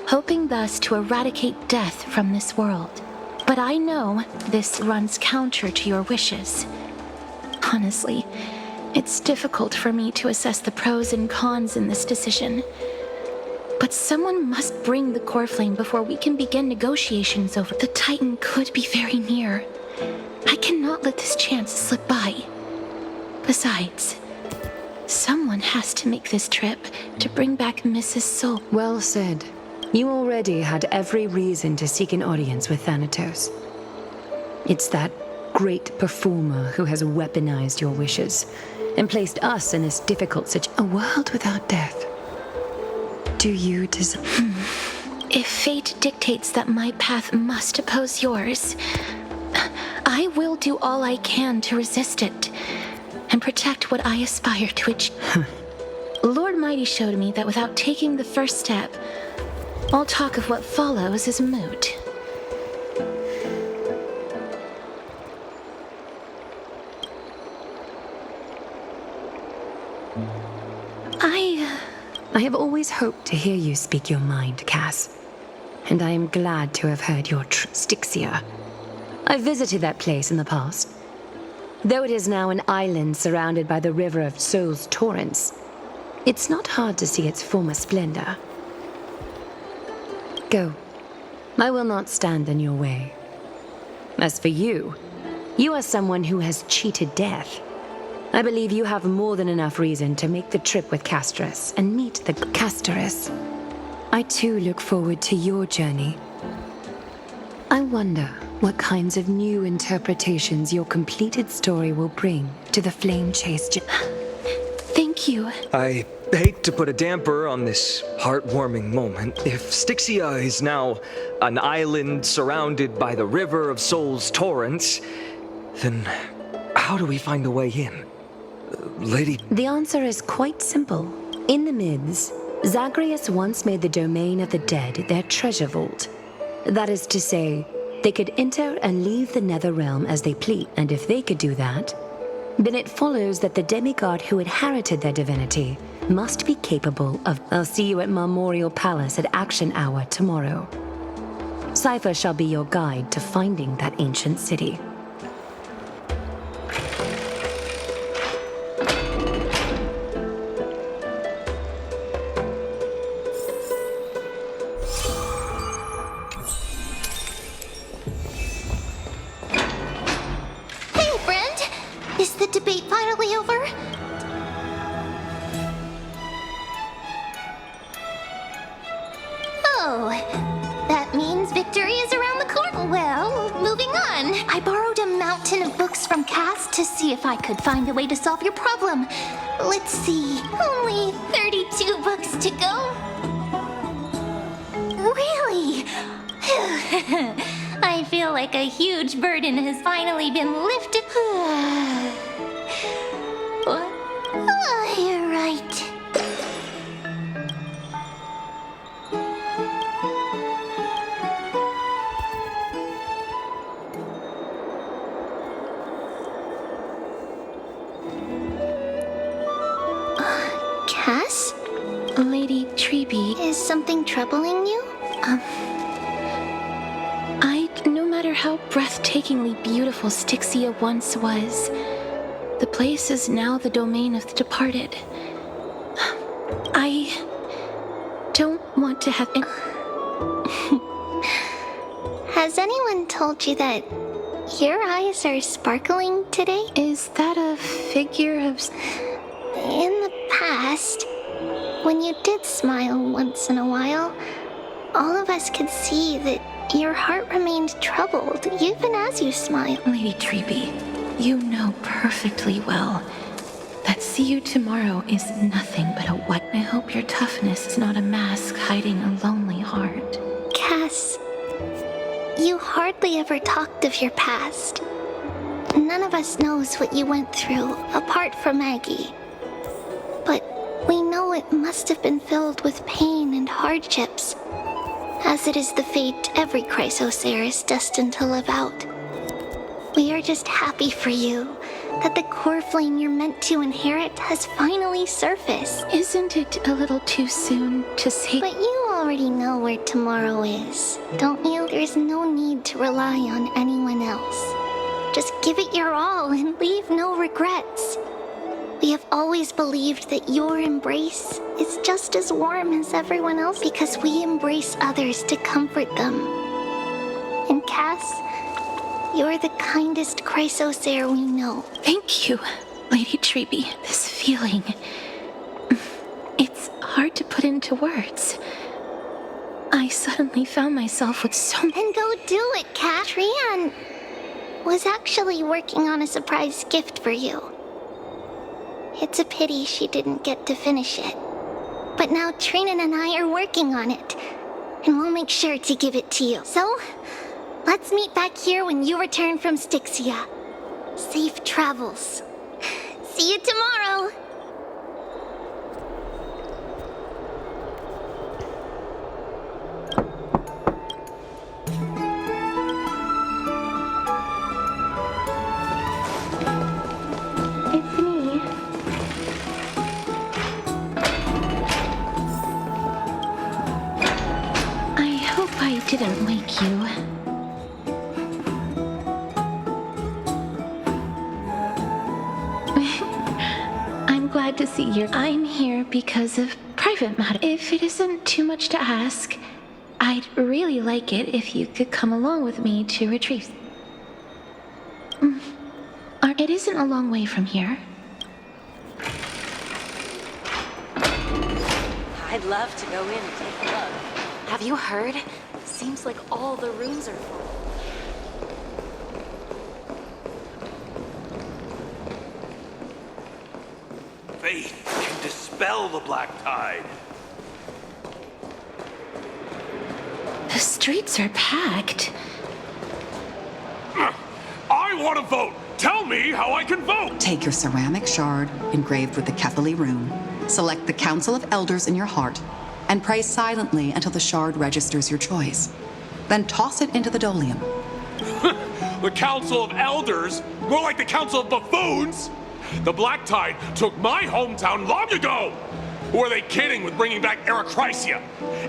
hoping thus to eradicate death from this world. But I know this runs counter to your wishes. Honestly, it's difficult for me to assess the pros and cons in this decision. But someone must bring the core flame before we can begin negotiations over. The Titan could be very near. I cannot let this chance slip by. Besides, someone has to make this trip to bring back Mrs. Soul. Well said. You already had every reason to seek an audience with Thanatos. It's that great performer who has weaponized your wishes and placed us in this difficult situation. A world without death. Do you desire... If fate dictates that my path must oppose yours, I will do all I can to resist it and protect what I aspire to achieve. Lord Mighty showed me that without taking the first step, all talk of what follows is moot. I have always hoped to hear you speak your mind, Cass. And I am glad to have heard your Styxia. I visited that place in the past. Though it is now an island surrounded by the river of Soul's torrents, it's not hard to see its former splendor. Go. I will not stand in your way. As for you, you are someone who has cheated death. I believe you have more than enough reason to make the trip with Casores and meet the Casores. I too look forward to your journey. I wonder what kinds of new interpretations your completed story will bring to the Flame Chase. Thank you. I hate to put a damper on this heartwarming moment. If Styxia is now an island surrounded by the river of Soul's torrents, then how do we find a way in? Lady... The answer is quite simple. In the Mids, Zagreus once made the domain of the dead their treasure vault. That is to say, they could enter and leave the nether realm as they please. And if they could do that, then it follows that the demigod who inherited their divinity must be capable of... I'll see you at Marmorial Palace at Action Hour tomorrow. Cypher shall be your guide to finding that ancient city. Debate finally over? Oh, that means victory is around the corner. Well, moving on. I borrowed a mountain of books from Cass to see if I could find a way to solve your problem. Let's see, only 32 books to go. Really? I feel feel like a huge burden has finally been lifted. What? Oh, you're right. Cass? Lady Treeby. Is something troubling you? No matter how breathtakingly beautiful Styxia once was, the place is now the domain of the departed. I don't want to have Has anyone told you that your eyes are sparkling today? Is that a figure of... In the past, when you did smile once in a while, all of us could see that your heart remained troubled, even as you smiled. Lady Treeby, you know perfectly well that see you tomorrow is nothing but a what. I hope your toughness is not a mask hiding a lonely heart. Cass, you hardly ever talked of your past. None of us knows what you went through, apart from Maggie. But we know it must have been filled with pain and hardships, as it is the fate every Chrysosaur is destined to live out. We are just happy for you that the core flame you're meant to inherit has finally surfaced. Isn't it a little too soon to say? But you already know where tomorrow is, don't you? There's no need to rely on anyone else. Just give it your all and leave no regrets. We have always believed that your embrace is just as warm as everyone else because we embrace others to comfort them. And Cass, you're the kindest Chrysosaur we know. Thank you, Lady Treeby. This feeling... It's hard to put into words. I suddenly found myself with so many... Then go do it, Cass. Trian was actually working on a surprise gift for you. It's a pity she didn't get to finish it. But now Trinan and I are working on it, and we'll make sure to give it to you. So, let's meet back here when you return from Styxia. Safe travels. See you tomorrow! It's me. I hope I didn't wake you. I'm glad to see you. I'm here because of private matter. If it isn't too much to ask, I'd really like it if you could come along with me to retrieve. It isn't a long way from here. I'd love to go in and take a look. Have you heard? Seems like all the rooms are full. Faith can dispel the black tide. The streets are packed. I want to vote! Tell me how I can vote! Take your ceramic shard engraved with the Kefali rune, select the Council of Elders in your heart, and pray silently until the shard registers your choice. Then toss it into the Dolium. The Council of Elders? More like the Council of Buffoons! The Black Tide took my hometown long ago! Who are they kidding with bringing back Erechrysia?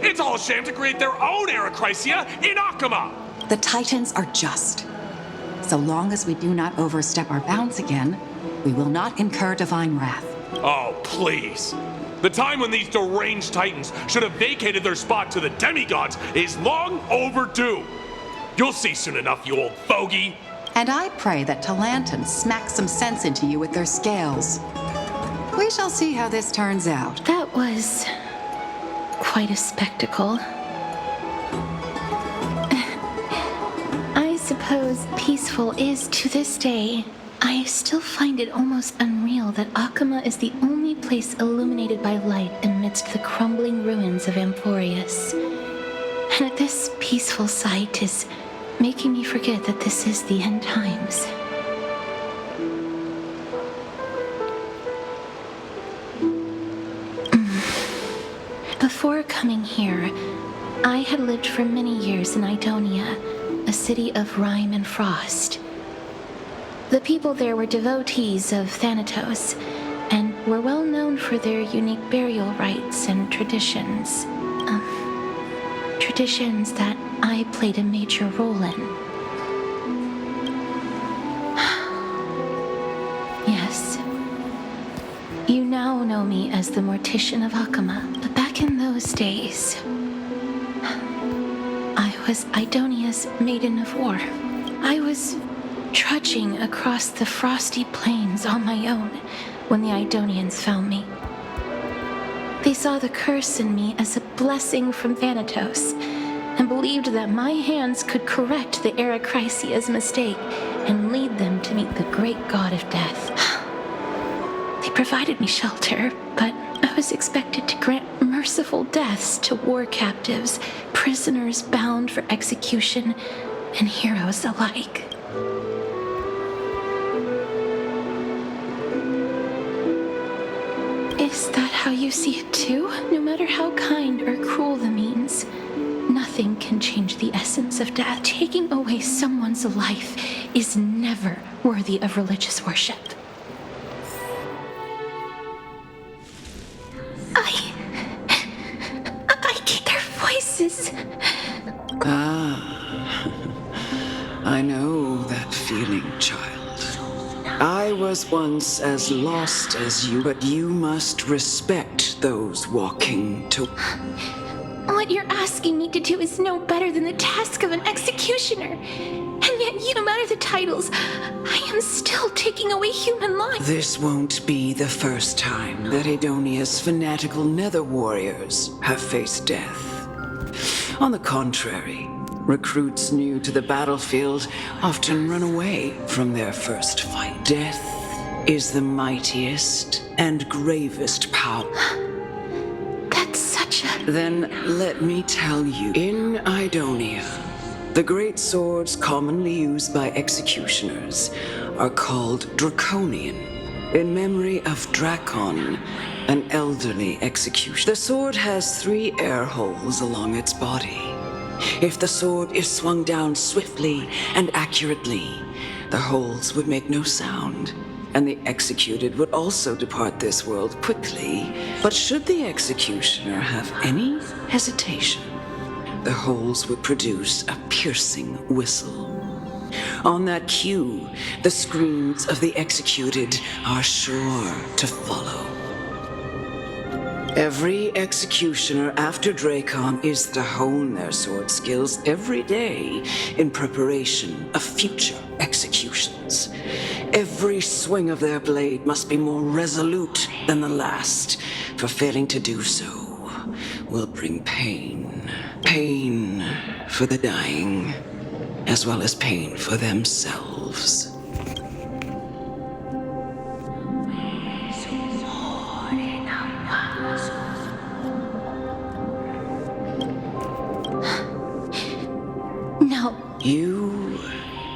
It's all a sham to create their own Erechrysia in Akama! The Titans are just. So long as we do not overstep our bounds again, we will not incur divine wrath. Oh, please. The time when these deranged Titans should have vacated their spot to the demigods is long overdue. You'll see soon enough, you old fogey. And I pray that Talanton smacks some sense into you with their scales. We shall see how this turns out. That was quite a spectacle. I suppose peaceful is to this day. I still find it almost unreal that Akama is the only place illuminated by light amidst the crumbling ruins of Amphorius. And that this peaceful sight is making me forget that this is the end times. Before coming here, I had lived for many years in Idonia, a city of rime and frost. The people there were devotees of Thanatos, and were well known for their unique burial rites and traditions. Traditions that I played a major role in. Yes. You now know me as the Mortician of Akama, but back in those days, I was Idonia's Maiden of War. I was trudging across the frosty plains on my own when the Idonians found me. They saw the curse in me as a blessing from Thanatos, and believed that my hands could correct the Erechrysia's mistake and lead them to meet the great god of death. They provided me shelter, but I was expected to grant merciful deaths to war captives, prisoners bound for execution, and heroes alike. Is that how you see it too? No matter how kind or cruel the means, nothing can change the essence of death. Taking away someone's life is never worthy of religious worship. I get their voices. I know that feeling, child. I was once as lost as you, but you must respect those walking to... What you're asking me to do is no better than the task of an executioner. And yet, no matter the titles, I am still taking away human life. This won't be the first time that Idonia's fanatical nether warriors have faced death. On the contrary, recruits new to the battlefield often run away from their first fight. Death is the mightiest and gravest power. That's such a... Then let me tell you, in Idonia, the great swords commonly used by executioners are called Draconian, in memory of Dracon, an elderly executioner. The sword has 3 air holes along its body. If the sword is swung down swiftly and accurately, the holes would make no sound, and the executed would also depart this world quickly. But should the executioner have any hesitation, the holes would produce a piercing whistle. On that cue, the screams of the executed are sure to follow. Every executioner after Dracon is to hone their sword skills every day in preparation of future executions. Every swing of their blade must be more resolute than the last, for failing to do so will bring pain. Pain for the dying, as well as pain for themselves. No. You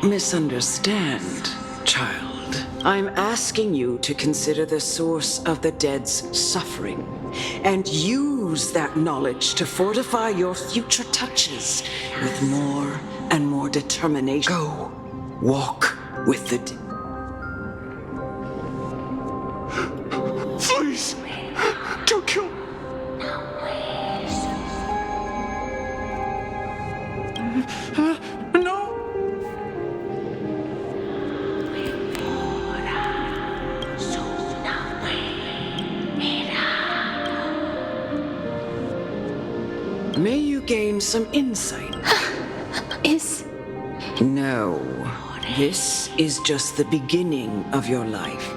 misunderstand, child. I'm asking you to consider the source of the dead's suffering and use that knowledge to fortify your future touches with more and more determination. Go, walk with the Please, don't kill me. No. May you gain some insight. No. This is just the beginning of your life.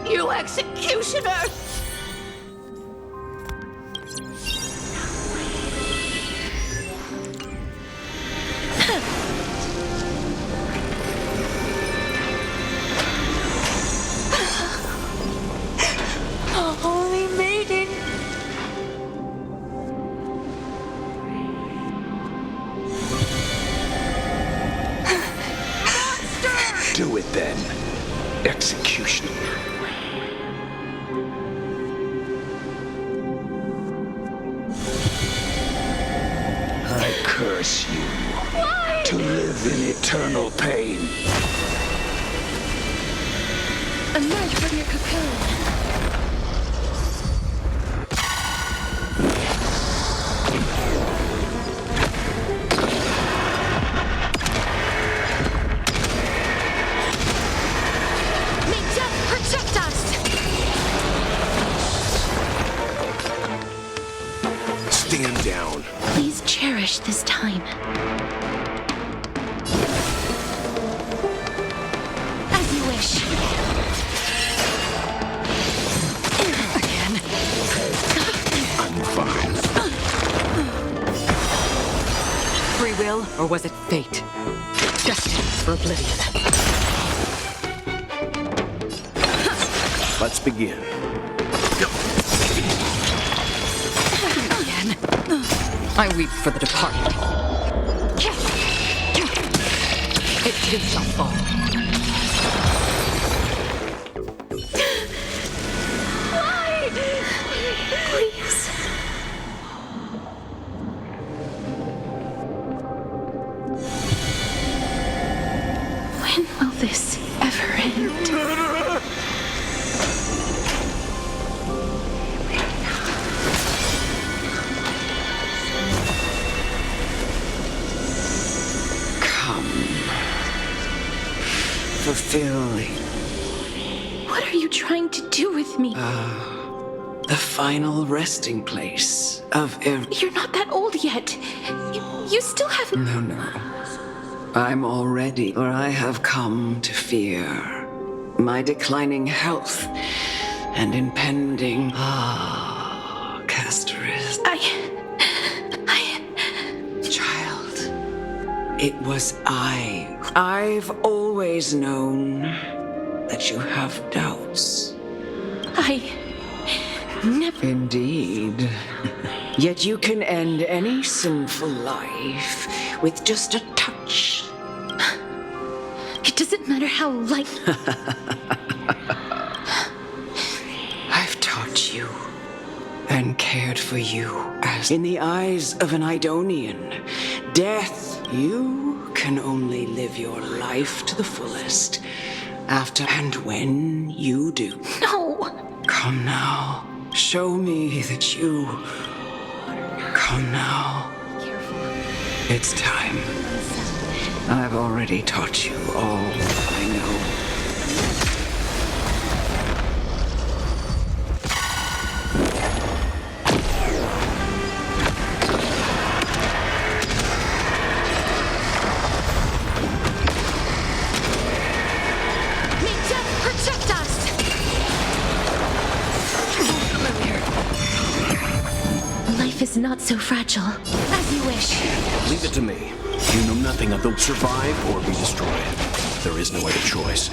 You executioner! Holy Maiden! Do it then, executioner. I curse you to live in eternal pain. Emerge from your cocoon. Stand down. Please cherish this time. As you wish. Again. I'm fine. Free will, or was it fate? Destined for oblivion. Let's begin. Again. I weep for the departed. It too shall fall. Why? Please. When will this ever end? Fulfilling. What are you trying to do with me? The final resting place of every... You're not that old yet. You still have... No. I'm already where I have come to fear. My declining health and impending... Casores. Child, it was I. I've always known that you have doubts. I never... Indeed. Yet you can end any sinful life with just a touch. It doesn't matter how light... I've taught you and cared for you as in the eyes of an Idonian. Death, you can only live your life to the fullest after and when you do. No! Come now. Show me that you... Come now. It's time. I've already taught you all I know. Is not so fragile. As you wish. Leave it to me. You know nothing of the survive or be destroyed. There is no other choice.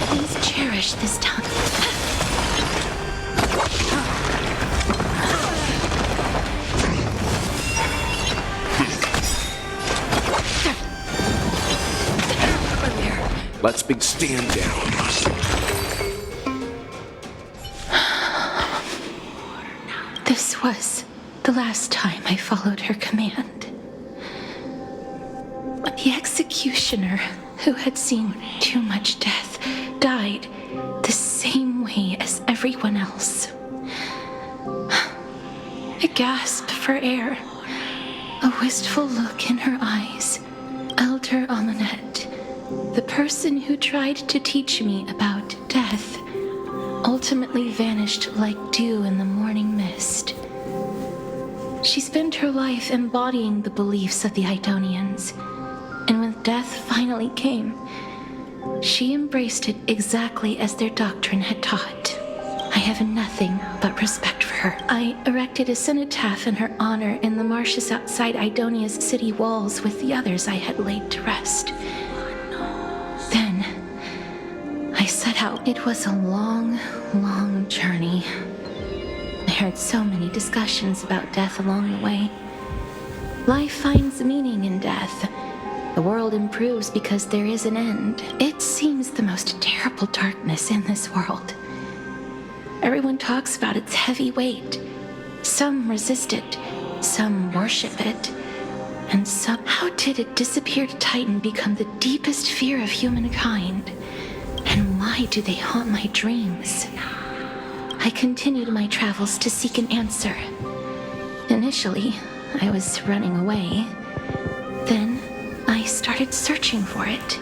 Please cherish this time. Let's stand down. This was the last time I followed her command. The executioner, who had seen too much death, died the same way as everyone else. A gasp for air, a wistful look in her eyes. Elder Amonette, the person who tried to teach me about death, ultimately vanished like dew in the morning mist. She spent her life embodying the beliefs of the Idonians, and when death finally came, she embraced it exactly as their doctrine had taught. I have nothing but respect for her. I erected a cenotaph in her honor in the marshes outside Idonia's city walls with the others I had laid to rest. Then, I set out. It was a long, long journey. I heard so many discussions about death along the way. Life finds meaning in death. The world improves because there is an end. It seems the most terrible darkness in this world. Everyone talks about its heavy weight. Some resist it, some worship it, and some... How did a disappeared titan become the deepest fear of humankind? And why do they haunt my dreams? I continued my travels to seek an answer. Initially, I was running away. Then, I started searching for it.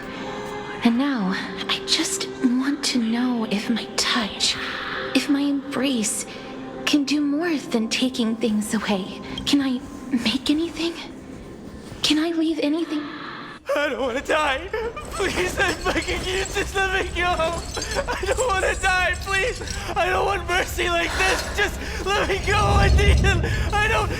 And now, I just want to know if my touch, if my embrace, can do more than taking things away. Can I make anything? Can I leave anything? I don't want to die. Please, I'm begging you, just let me go. I don't want to die, please. I don't want mercy like this. Just let me go. I need him. I don't...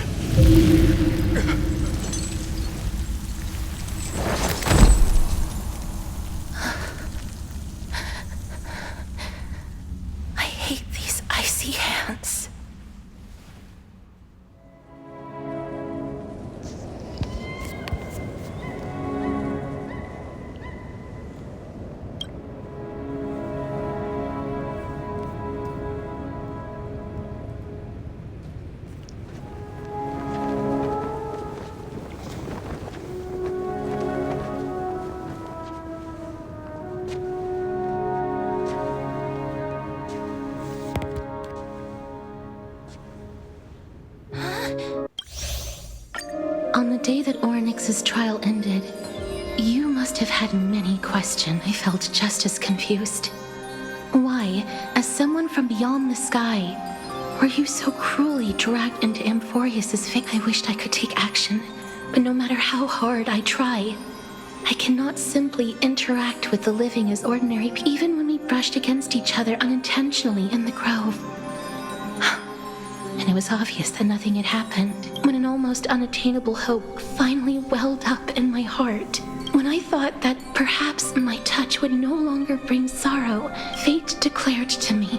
I hate these icy hands. On the day that Orynyx's trial ended, you must have had many questions. I felt just as confused. Why, as someone from beyond the sky, were you so cruelly dragged into Amphorius's fate? I wished I could take action, but no matter how hard I try, I cannot simply interact with the living as ordinary people, even when we brushed against each other unintentionally in the grove. And it was obvious that nothing had happened when an almost unattainable hope finally welled up in my heart. When I thought that perhaps my touch would no longer bring sorrow, fate declared to me,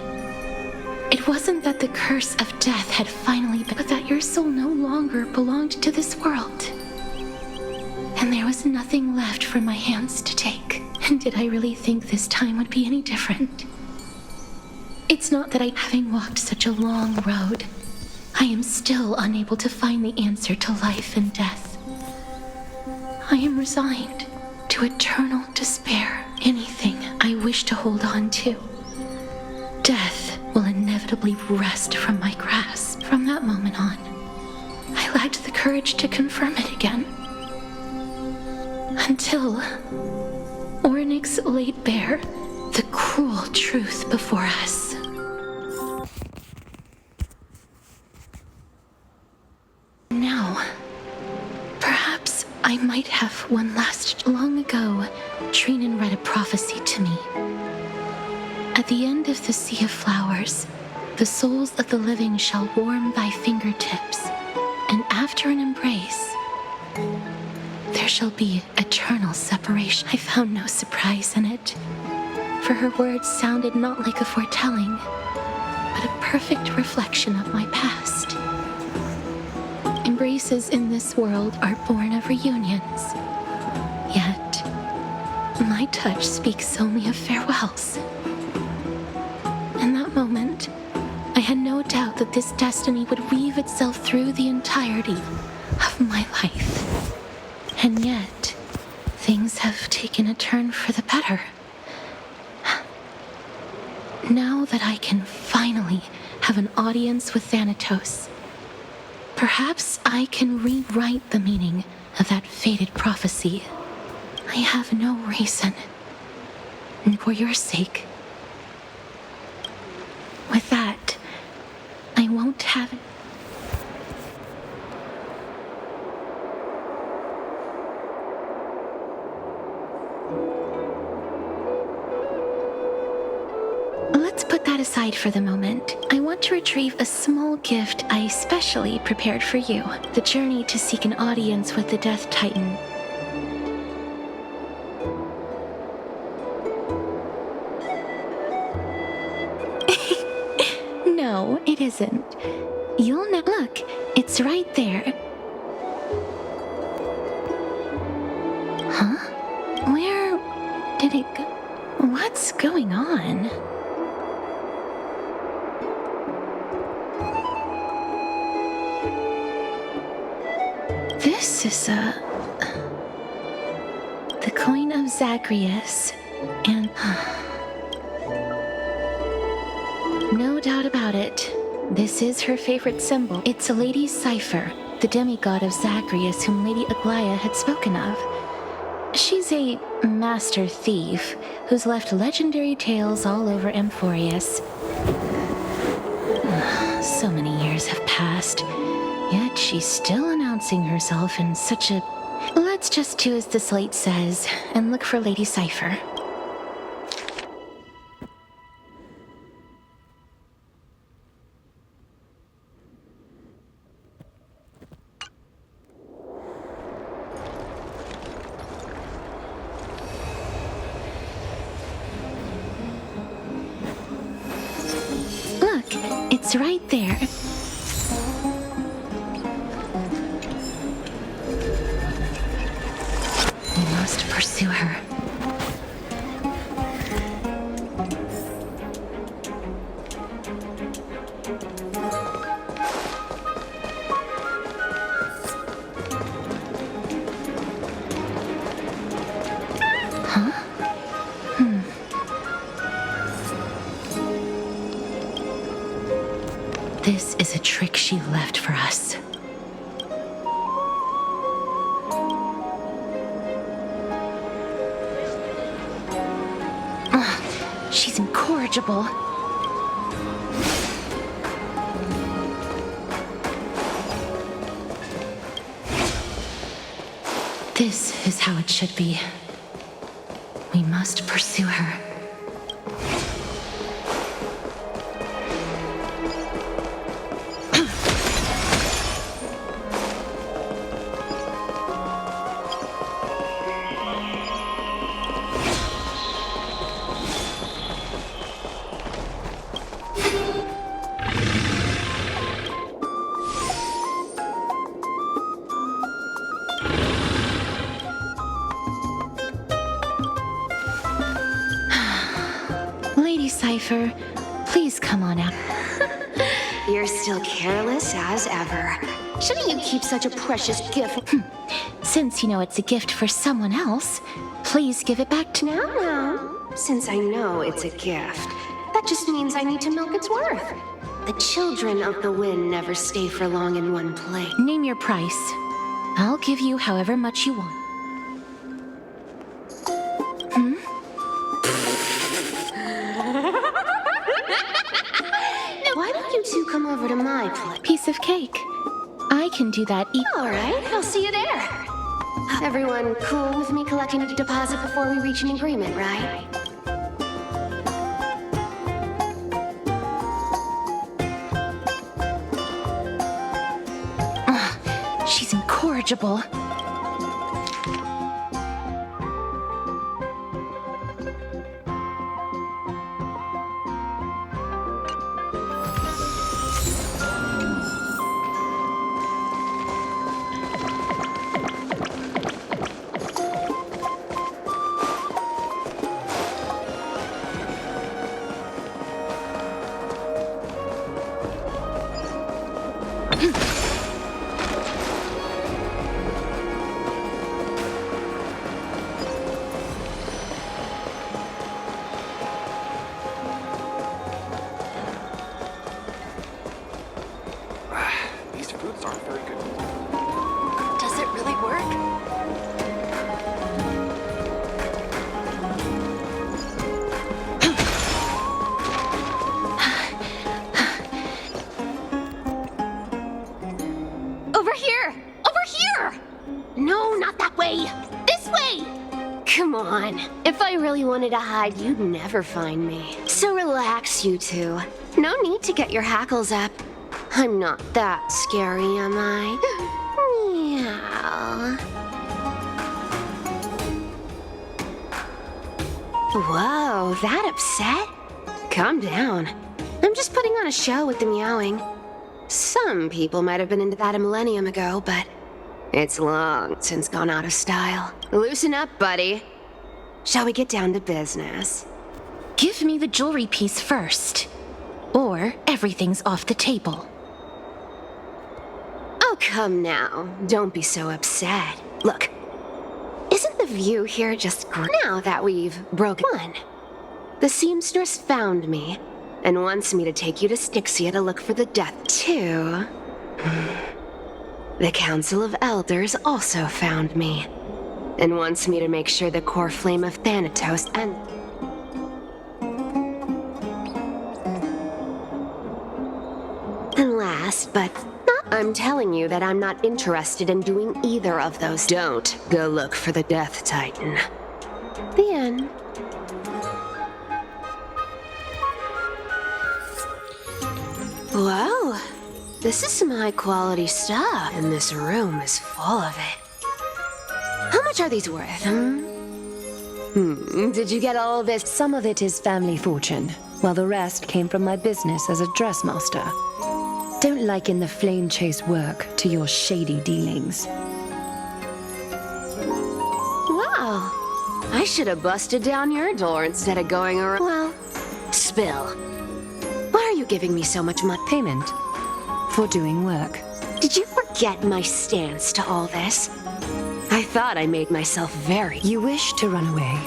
it wasn't that the curse of death had finally been, but that your soul no longer belonged to this world. And there was nothing left for my hands to take. And did I really think this time would be any different? It's not that having walked such a long road, I am still unable to find the answer to life and death. I am resigned to eternal despair. Anything I wish to hold on to, death will inevitably wrest from my grasp. From that moment on, I lacked the courage to confirm it again. Until Orynyx laid bare the cruel truth before us. Now, perhaps I might have one last... Long ago, Trinan read a prophecy to me. At the end of the sea of flowers, the souls of the living shall warm thy fingertips, and after an embrace, there shall be eternal separation. I found no surprise in it, for her words sounded not like a foretelling, but a perfect reflection of my past. Embraces in this world are born of reunions, yet my touch speaks only of farewells. In that moment, I had no doubt that this destiny would weave itself through the entirety of my life. And yet, things have taken a turn for the better. Now that I can finally have an audience with Thanatos, perhaps I can rewrite the meaning of that fated prophecy. I have no reason, and for your sake. With that, I won't have it. Let's put that aside for the moment. I want to retrieve a small gift I specially prepared for you. The journey to seek an audience with the Death Titan. No, it isn't. You'll know. Look, it's right there. Huh? Where did it go? What's going on? This is the coin of Zagreus, and no doubt about it, this is her favorite symbol. It's a lady's cipher, the demigod of Zagreus whom Lady Aglaia had spoken of. She's a master thief who's left legendary tales all over Amphorius. So many years have passed, yet she's still announcing herself in such a... Let's just do as the slate says and look for Lady Cipher. Look, it's right there. We must pursue her. Huh? This is a trick she left for us. She's incorrigible. This is how it should be. We must pursue her. Lady Cipher, please come on out. You're still careless as ever. Shouldn't you keep such a precious gift? Since you know it's a gift for someone else, please give it back to me. No. Since I know it's a gift, that just means I need to milk its worth. The children of the wind never stay for long in one place. Name your price. I'll give you however much you want. Why don't you two come over to my place? Piece of cake. I can do that. All right, I'll see you there. Everyone cool with me collecting a deposit before we reach an agreement, right? She's incorrigible. These fruits aren't very good. Does it really work? Over here! Over here! No, not that way! This way! Come on. If I really wanted to hide, you'd never find me. So relax, you two. No need to get your hackles up. I'm not that scary, am I? Meow. Whoa, that upset? Calm down. I'm just putting on a show with the meowing. Some people might have been into that a millennium ago, but it's long since gone out of style. Loosen up, buddy. Shall we get down to business? Give me the jewelry piece first, or everything's off the table. Oh, come now. Don't be so upset. Look, isn't the view here just great now that we've broken one? The seamstress found me and wants me to take you to Styxia to look for the death, too. The Council of Elders also found me and wants me to make sure the core flame of Thanatos and... And last, but not, I'm telling you that I'm not interested in doing either of those. Don't go look for the Death Titan. The end. Wow, this is some high-quality stuff, and this room is full of it. How much are these worth, Did you get all of this? Some of it is family fortune, while the rest came from my business as a dressmaster. Don't liken the flame chase work to your shady dealings. Wow, I should have busted down your door instead of going around. Well, spill. Why are you giving me so much money? Payment for doing work. Did you forget my stance to all this? I thought I made myself very... You wish to run away.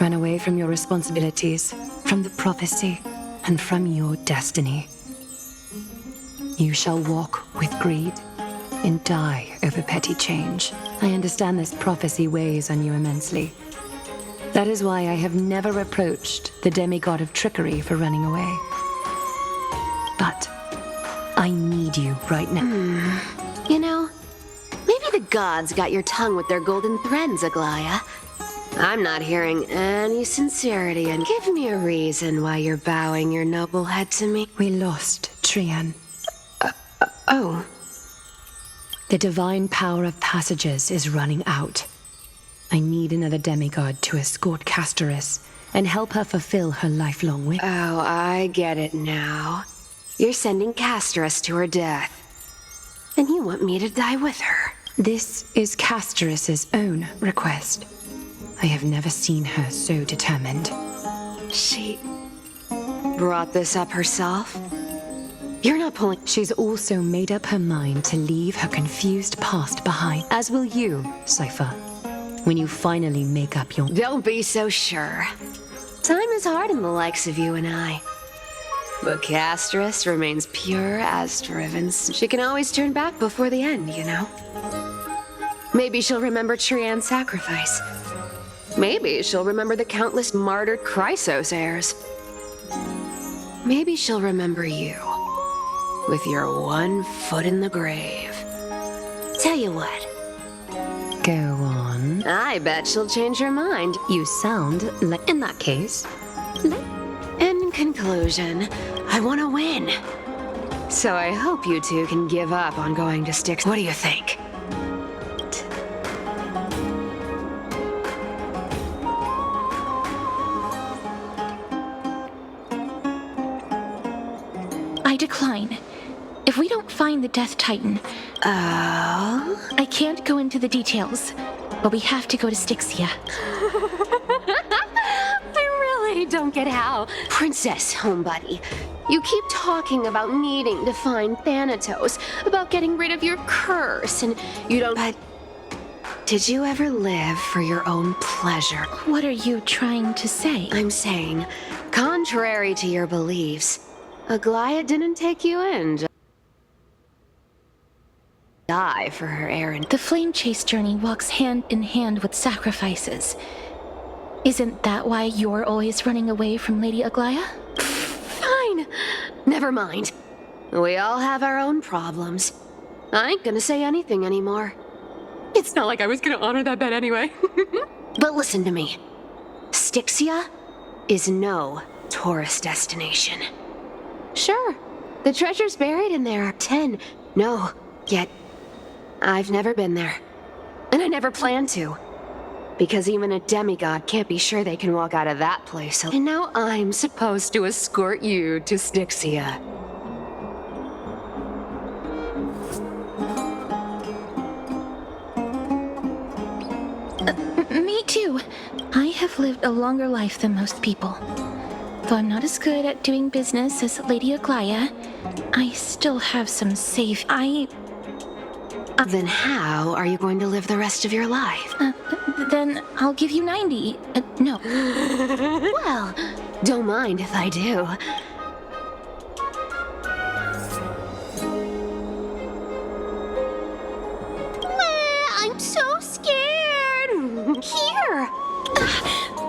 Run away from your responsibilities, from the prophecy, and from your destiny. You shall walk with greed and die over petty change. I understand this prophecy weighs on you immensely. That is why I have never approached the demigod of trickery for running away. But I need you right now. You know, maybe the gods got your tongue with their golden threads, Aglaya. I'm not hearing any sincerity, and give me a reason why you're bowing your noble head to me. We lost Trian. Oh. The divine power of passages is running out. I need another demigod to escort Casores and help her fulfill her lifelong wish. Oh, I get it now. You're sending Casores to her death. And you want me to die with her. This is Castoros's own request. I have never seen her so determined. She brought this up herself? You're not pulling... She's also made up her mind to leave her confused past behind, as will you, Cypher, when you finally make up your... Don't be so sure. Time is hard in the likes of you and I. But Castres remains pure as driven. She can always turn back before the end, you know? Maybe she'll remember Trian's sacrifice. Maybe she'll remember the countless martyred Chrysos heirs. Maybe she'll remember you, with your one foot in the grave. Tell you what. Go on. I bet she'll change her mind. You sound like... In that case... In conclusion, I want to win. So I hope you two can give up on going to Styx. What do you think? I decline. If we don't find the Death Titan... Oh? I can't go into the details, but we have to go to Styxia. I don't get how. Princess, homebuddy, you keep talking about needing to find Thanatos, about getting rid of your curse, and you don't... But did you ever live for your own pleasure? What are you trying to say? I'm saying, contrary to your beliefs, Aglaya didn't take you in. Die for her errand. The flame chase journey walks hand in hand with sacrifices. Isn't that why you're always running away from Lady Aglaya? Fine. Never mind. We all have our own problems. I ain't gonna say anything anymore. It's not like I was gonna honor that bet anyway. But listen to me. Styxia is no tourist destination. Sure, the treasures buried in there are 10. No, yet I've never been there. And I never plan to. Because even a demigod can't be sure they can walk out of that place. And now I'm supposed to escort you to Styxia. Me too. I have lived a longer life than most people. Though I'm not as good at doing business as Lady Aglaya, I still have some safe. Then how are you going to live the rest of your life? Then I'll give you 90. No. Well, don't mind if I do. I'm so scared. Here.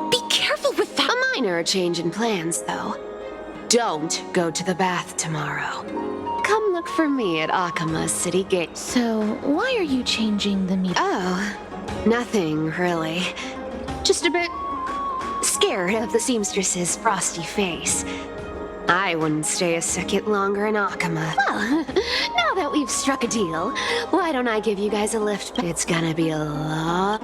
Be careful with that. A minor change in plans, though. Don't go to the bath tomorrow. Come look for me at Akima's city gate. So, why are you changing the meeting? Oh, nothing really. Just a bit scared of the seamstress's frosty face. I wouldn't stay a second longer in Akima. Well, now that we've struck a deal, why don't I give you guys a lift? It's gonna be a lot.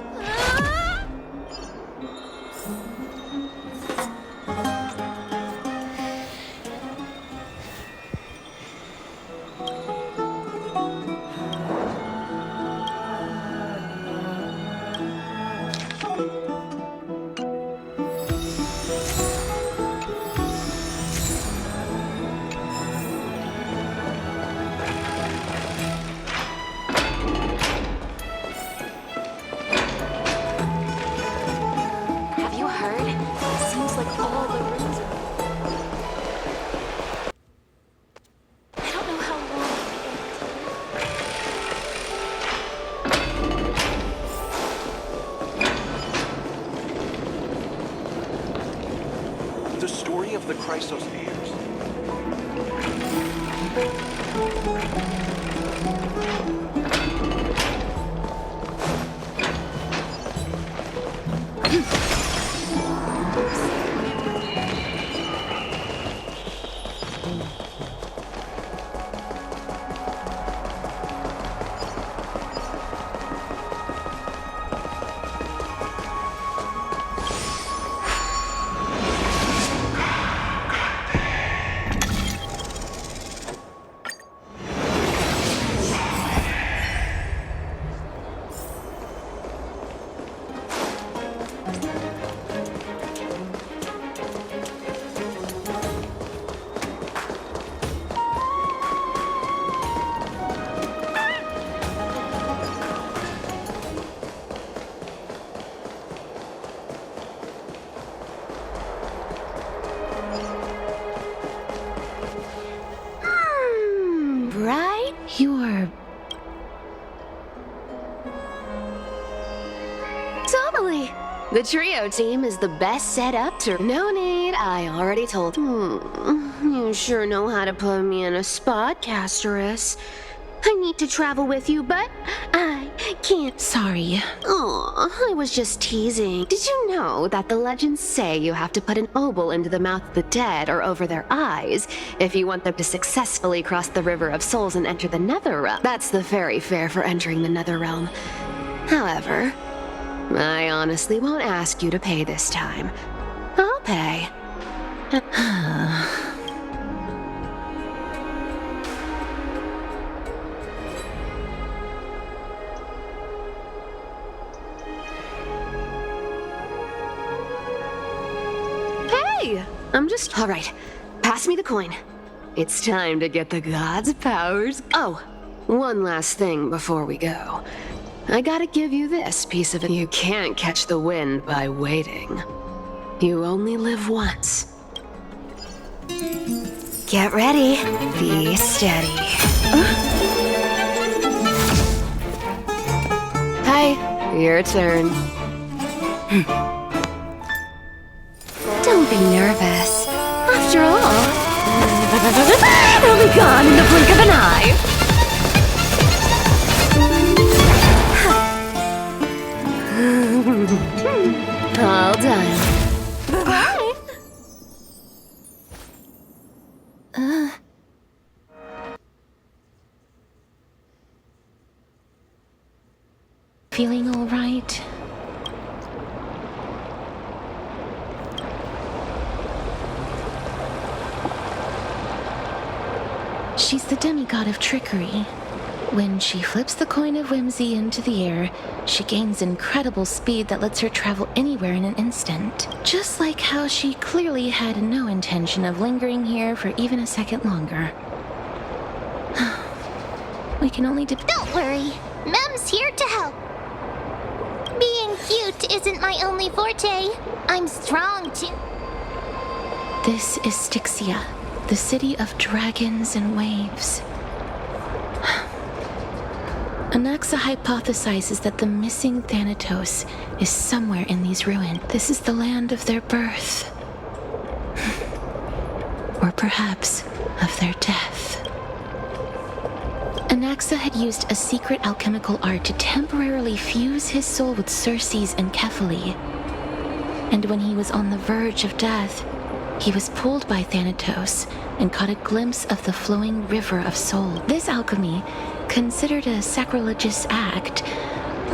The story of the Casores heirs. Right? You're... Totally. The trio team is the best set up to... No need, I already told. You sure know how to put me in a spot, Casores. I need to travel with you, but I can't. Sorry. Aw, I was just teasing. Did you know that the legends say you have to put an obol into the mouth of the dead or over their eyes if you want them to successfully cross the River of Souls and enter the Nether Realm? That's the fairy fare for entering the Nether Realm. However, I honestly won't ask you to pay this time. I'll pay. Hey! I'm just... All right, pass me the coin. It's time to get the gods' powers. Oh, one last thing before we go. I gotta give you this piece of it. You can't catch the wind by waiting. You only live once. Get ready. Be steady. Hi, your turn. Don't be nervous. After all, it'll be gone in the blink of an eye. All done. Bye. Feeling all right? She's the demigod of trickery. When she flips the coin of whimsy into the air, she gains incredible speed that lets her travel anywhere in an instant. Just like how she clearly had no intention of lingering here for even a second longer. We can only Don't worry. Mem's here to help. Being cute isn't my only forte. I'm strong too. This is Styxia, the city of dragons and waves. Anaxa hypothesizes that the missing Thanatos is somewhere in these ruins. This is the land of their birth. Or perhaps of their death. Anaxa had used a secret alchemical art to temporarily fuse his soul with Circe's and Kephae. And when he was on the verge of death, he was pulled by Thanatos and caught a glimpse of the flowing river of soul. This alchemy, considered a sacrilegious act,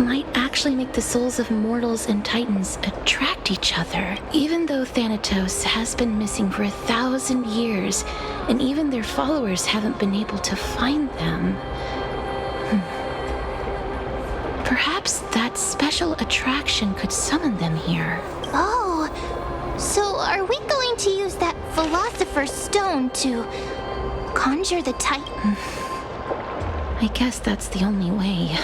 might actually make the souls of mortals and titans attract each other. Even though Thanatos has been missing for 1,000 years, and even their followers haven't been able to find them. Perhaps that special attraction could summon them here. Oh, so are we going to use that Philosopher's Stone to conjure the Titan? I guess that's the only way.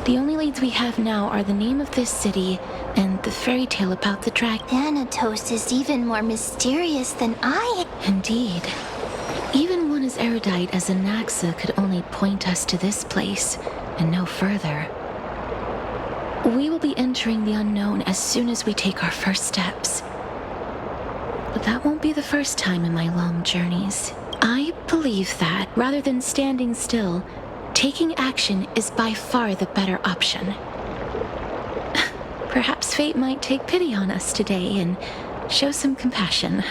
The only leads we have now are the name of this city and the fairy tale about the dragon. Thanatos is even more mysterious than I. Indeed. Even one as erudite as Anaxa could only point us to this place and no further. We will be entering the unknown as soon as we take our first steps. But that won't be the first time in my long journeys. I believe that, rather than standing still, taking action is by far the better option. Perhaps fate might take pity on us today and show some compassion.